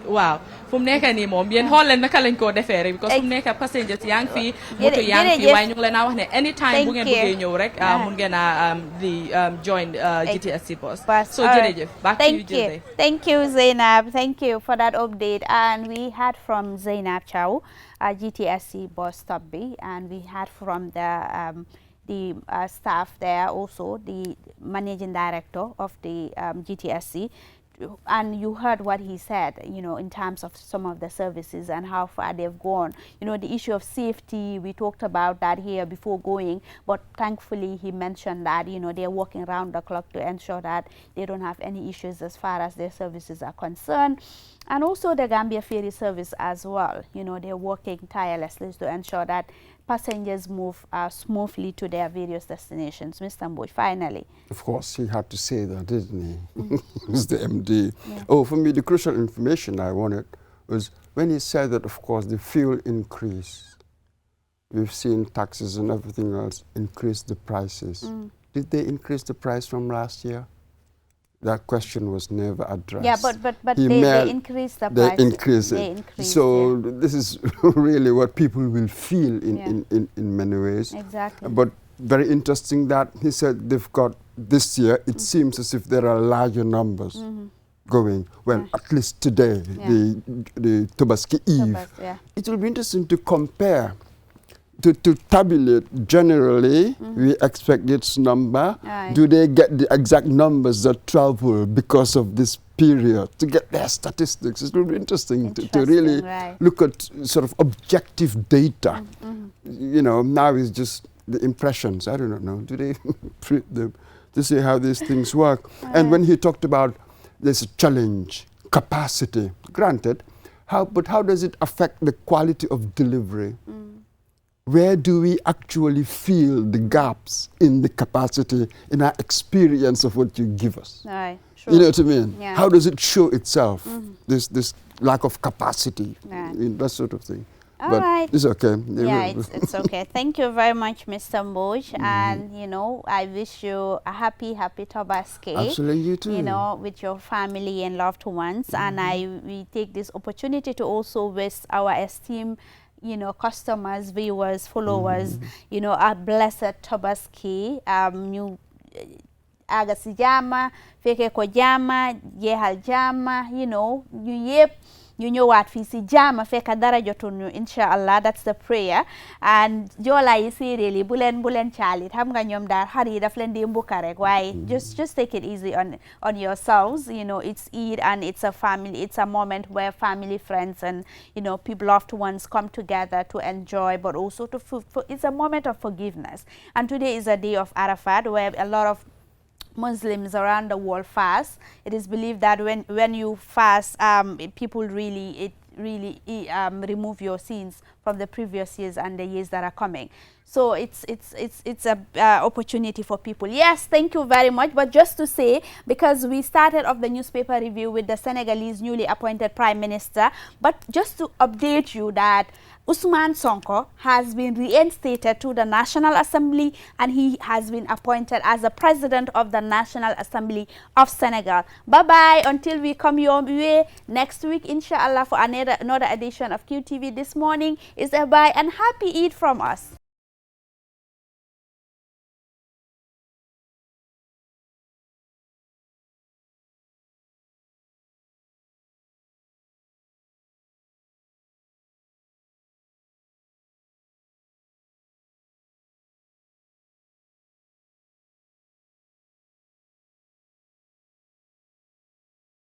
wow. From nekani mom yen Holland naka lañ ko defé rek because from neka passengers yang fi moto yang fi way ñu ngi leena wax ne anytime bu ngeen bëggé ñëw rek mun ngeen join GTSC bus. So jërëjëf back to you Julde. Thank you Zainab. Thank you for that update. And we heard from Zainab Chow, GTSC bus stop B, and we heard from the staff there also, the managing director of the GTSC. And you heard what he said, you know, in terms of some of the services and how far they've gone. You know, the issue of safety, we talked about that here before going, but thankfully he mentioned that, you know, they're working around the clock to ensure that they don't have any issues as far as their services are concerned. And also the Gambia Ferry Service as well, you know, they're working tirelessly to ensure that passengers move smoothly to their various destinations. Mr. Mboj, finally. Of course, he had to say that, didn't he? He's the MD. Yeah. Oh, for me, the crucial information I wanted was when he said that, of course, the fuel increase. We've seen taxes and everything else increase the prices. Did they increase the price from last year? That question was never addressed. Yeah, but they increased the price. They increased it. So this is really what people will feel in many ways. Exactly. But very interesting that he said they've got this year, it seems as if there are larger numbers going. Well, at least today, the Tobaski Eve. It will be interesting to compare. To tabulate generally, we expect its number. Do they get the exact numbers that travel because of this period? To get their statistics, it will be interesting to really look at sort of objective data. You know, now it's just the impressions. I don't know. Do they print them to see how these things work? And when he talked about this challenge, capacity, granted, but how does it affect the quality of delivery? Where do we actually feel the gaps in the capacity, in our experience of what you give us? Sure. You know what I mean? Yeah. How does it show itself, this lack of capacity, that sort of thing? All right. It's okay. Yeah, it's okay. Thank you very much, Mr. Mboj. And, you know, I wish you a happy Tobaski. Absolutely, you too. You know, with your family and loved ones. And we take this opportunity to also wish our esteemed you know, customers, viewers, followers, you know, a blessed Tobaski. Ñu aga si jama, feke ko jama, jehal jama, you know, ñu yep. ñu ñëwaat fii si jaama fekk dara jotul ñu inshallah, that's the prayer. And joola yi séeréer yi bu leen caalit xam nga ñoom daal xar yi daf leen di mbuka rek waaye just take it easy on yourselves, you know. It's Eid and it's a moment where family, friends and, you know, people, loved ones come together to enjoy, but also it's a moment of forgiveness. And today is a day of Arafat where a lot of Muslims around the world fast. It is believed that when you fast, people really remove your sins from the previous years and the years that are coming. So it's a opportunity for people. Yes, thank you very much. But just to say, because we started off the newspaper review with the Senegalese newly appointed Prime Minister, but just to update you that Ousmane Sonko has been reinstated to the National Assembly and he has been appointed as the President of the National Assembly of Senegal. Bye-bye until we come your way next week, inshallah, for another edition of QTV This Morning. Is a bye and happy Eid from us.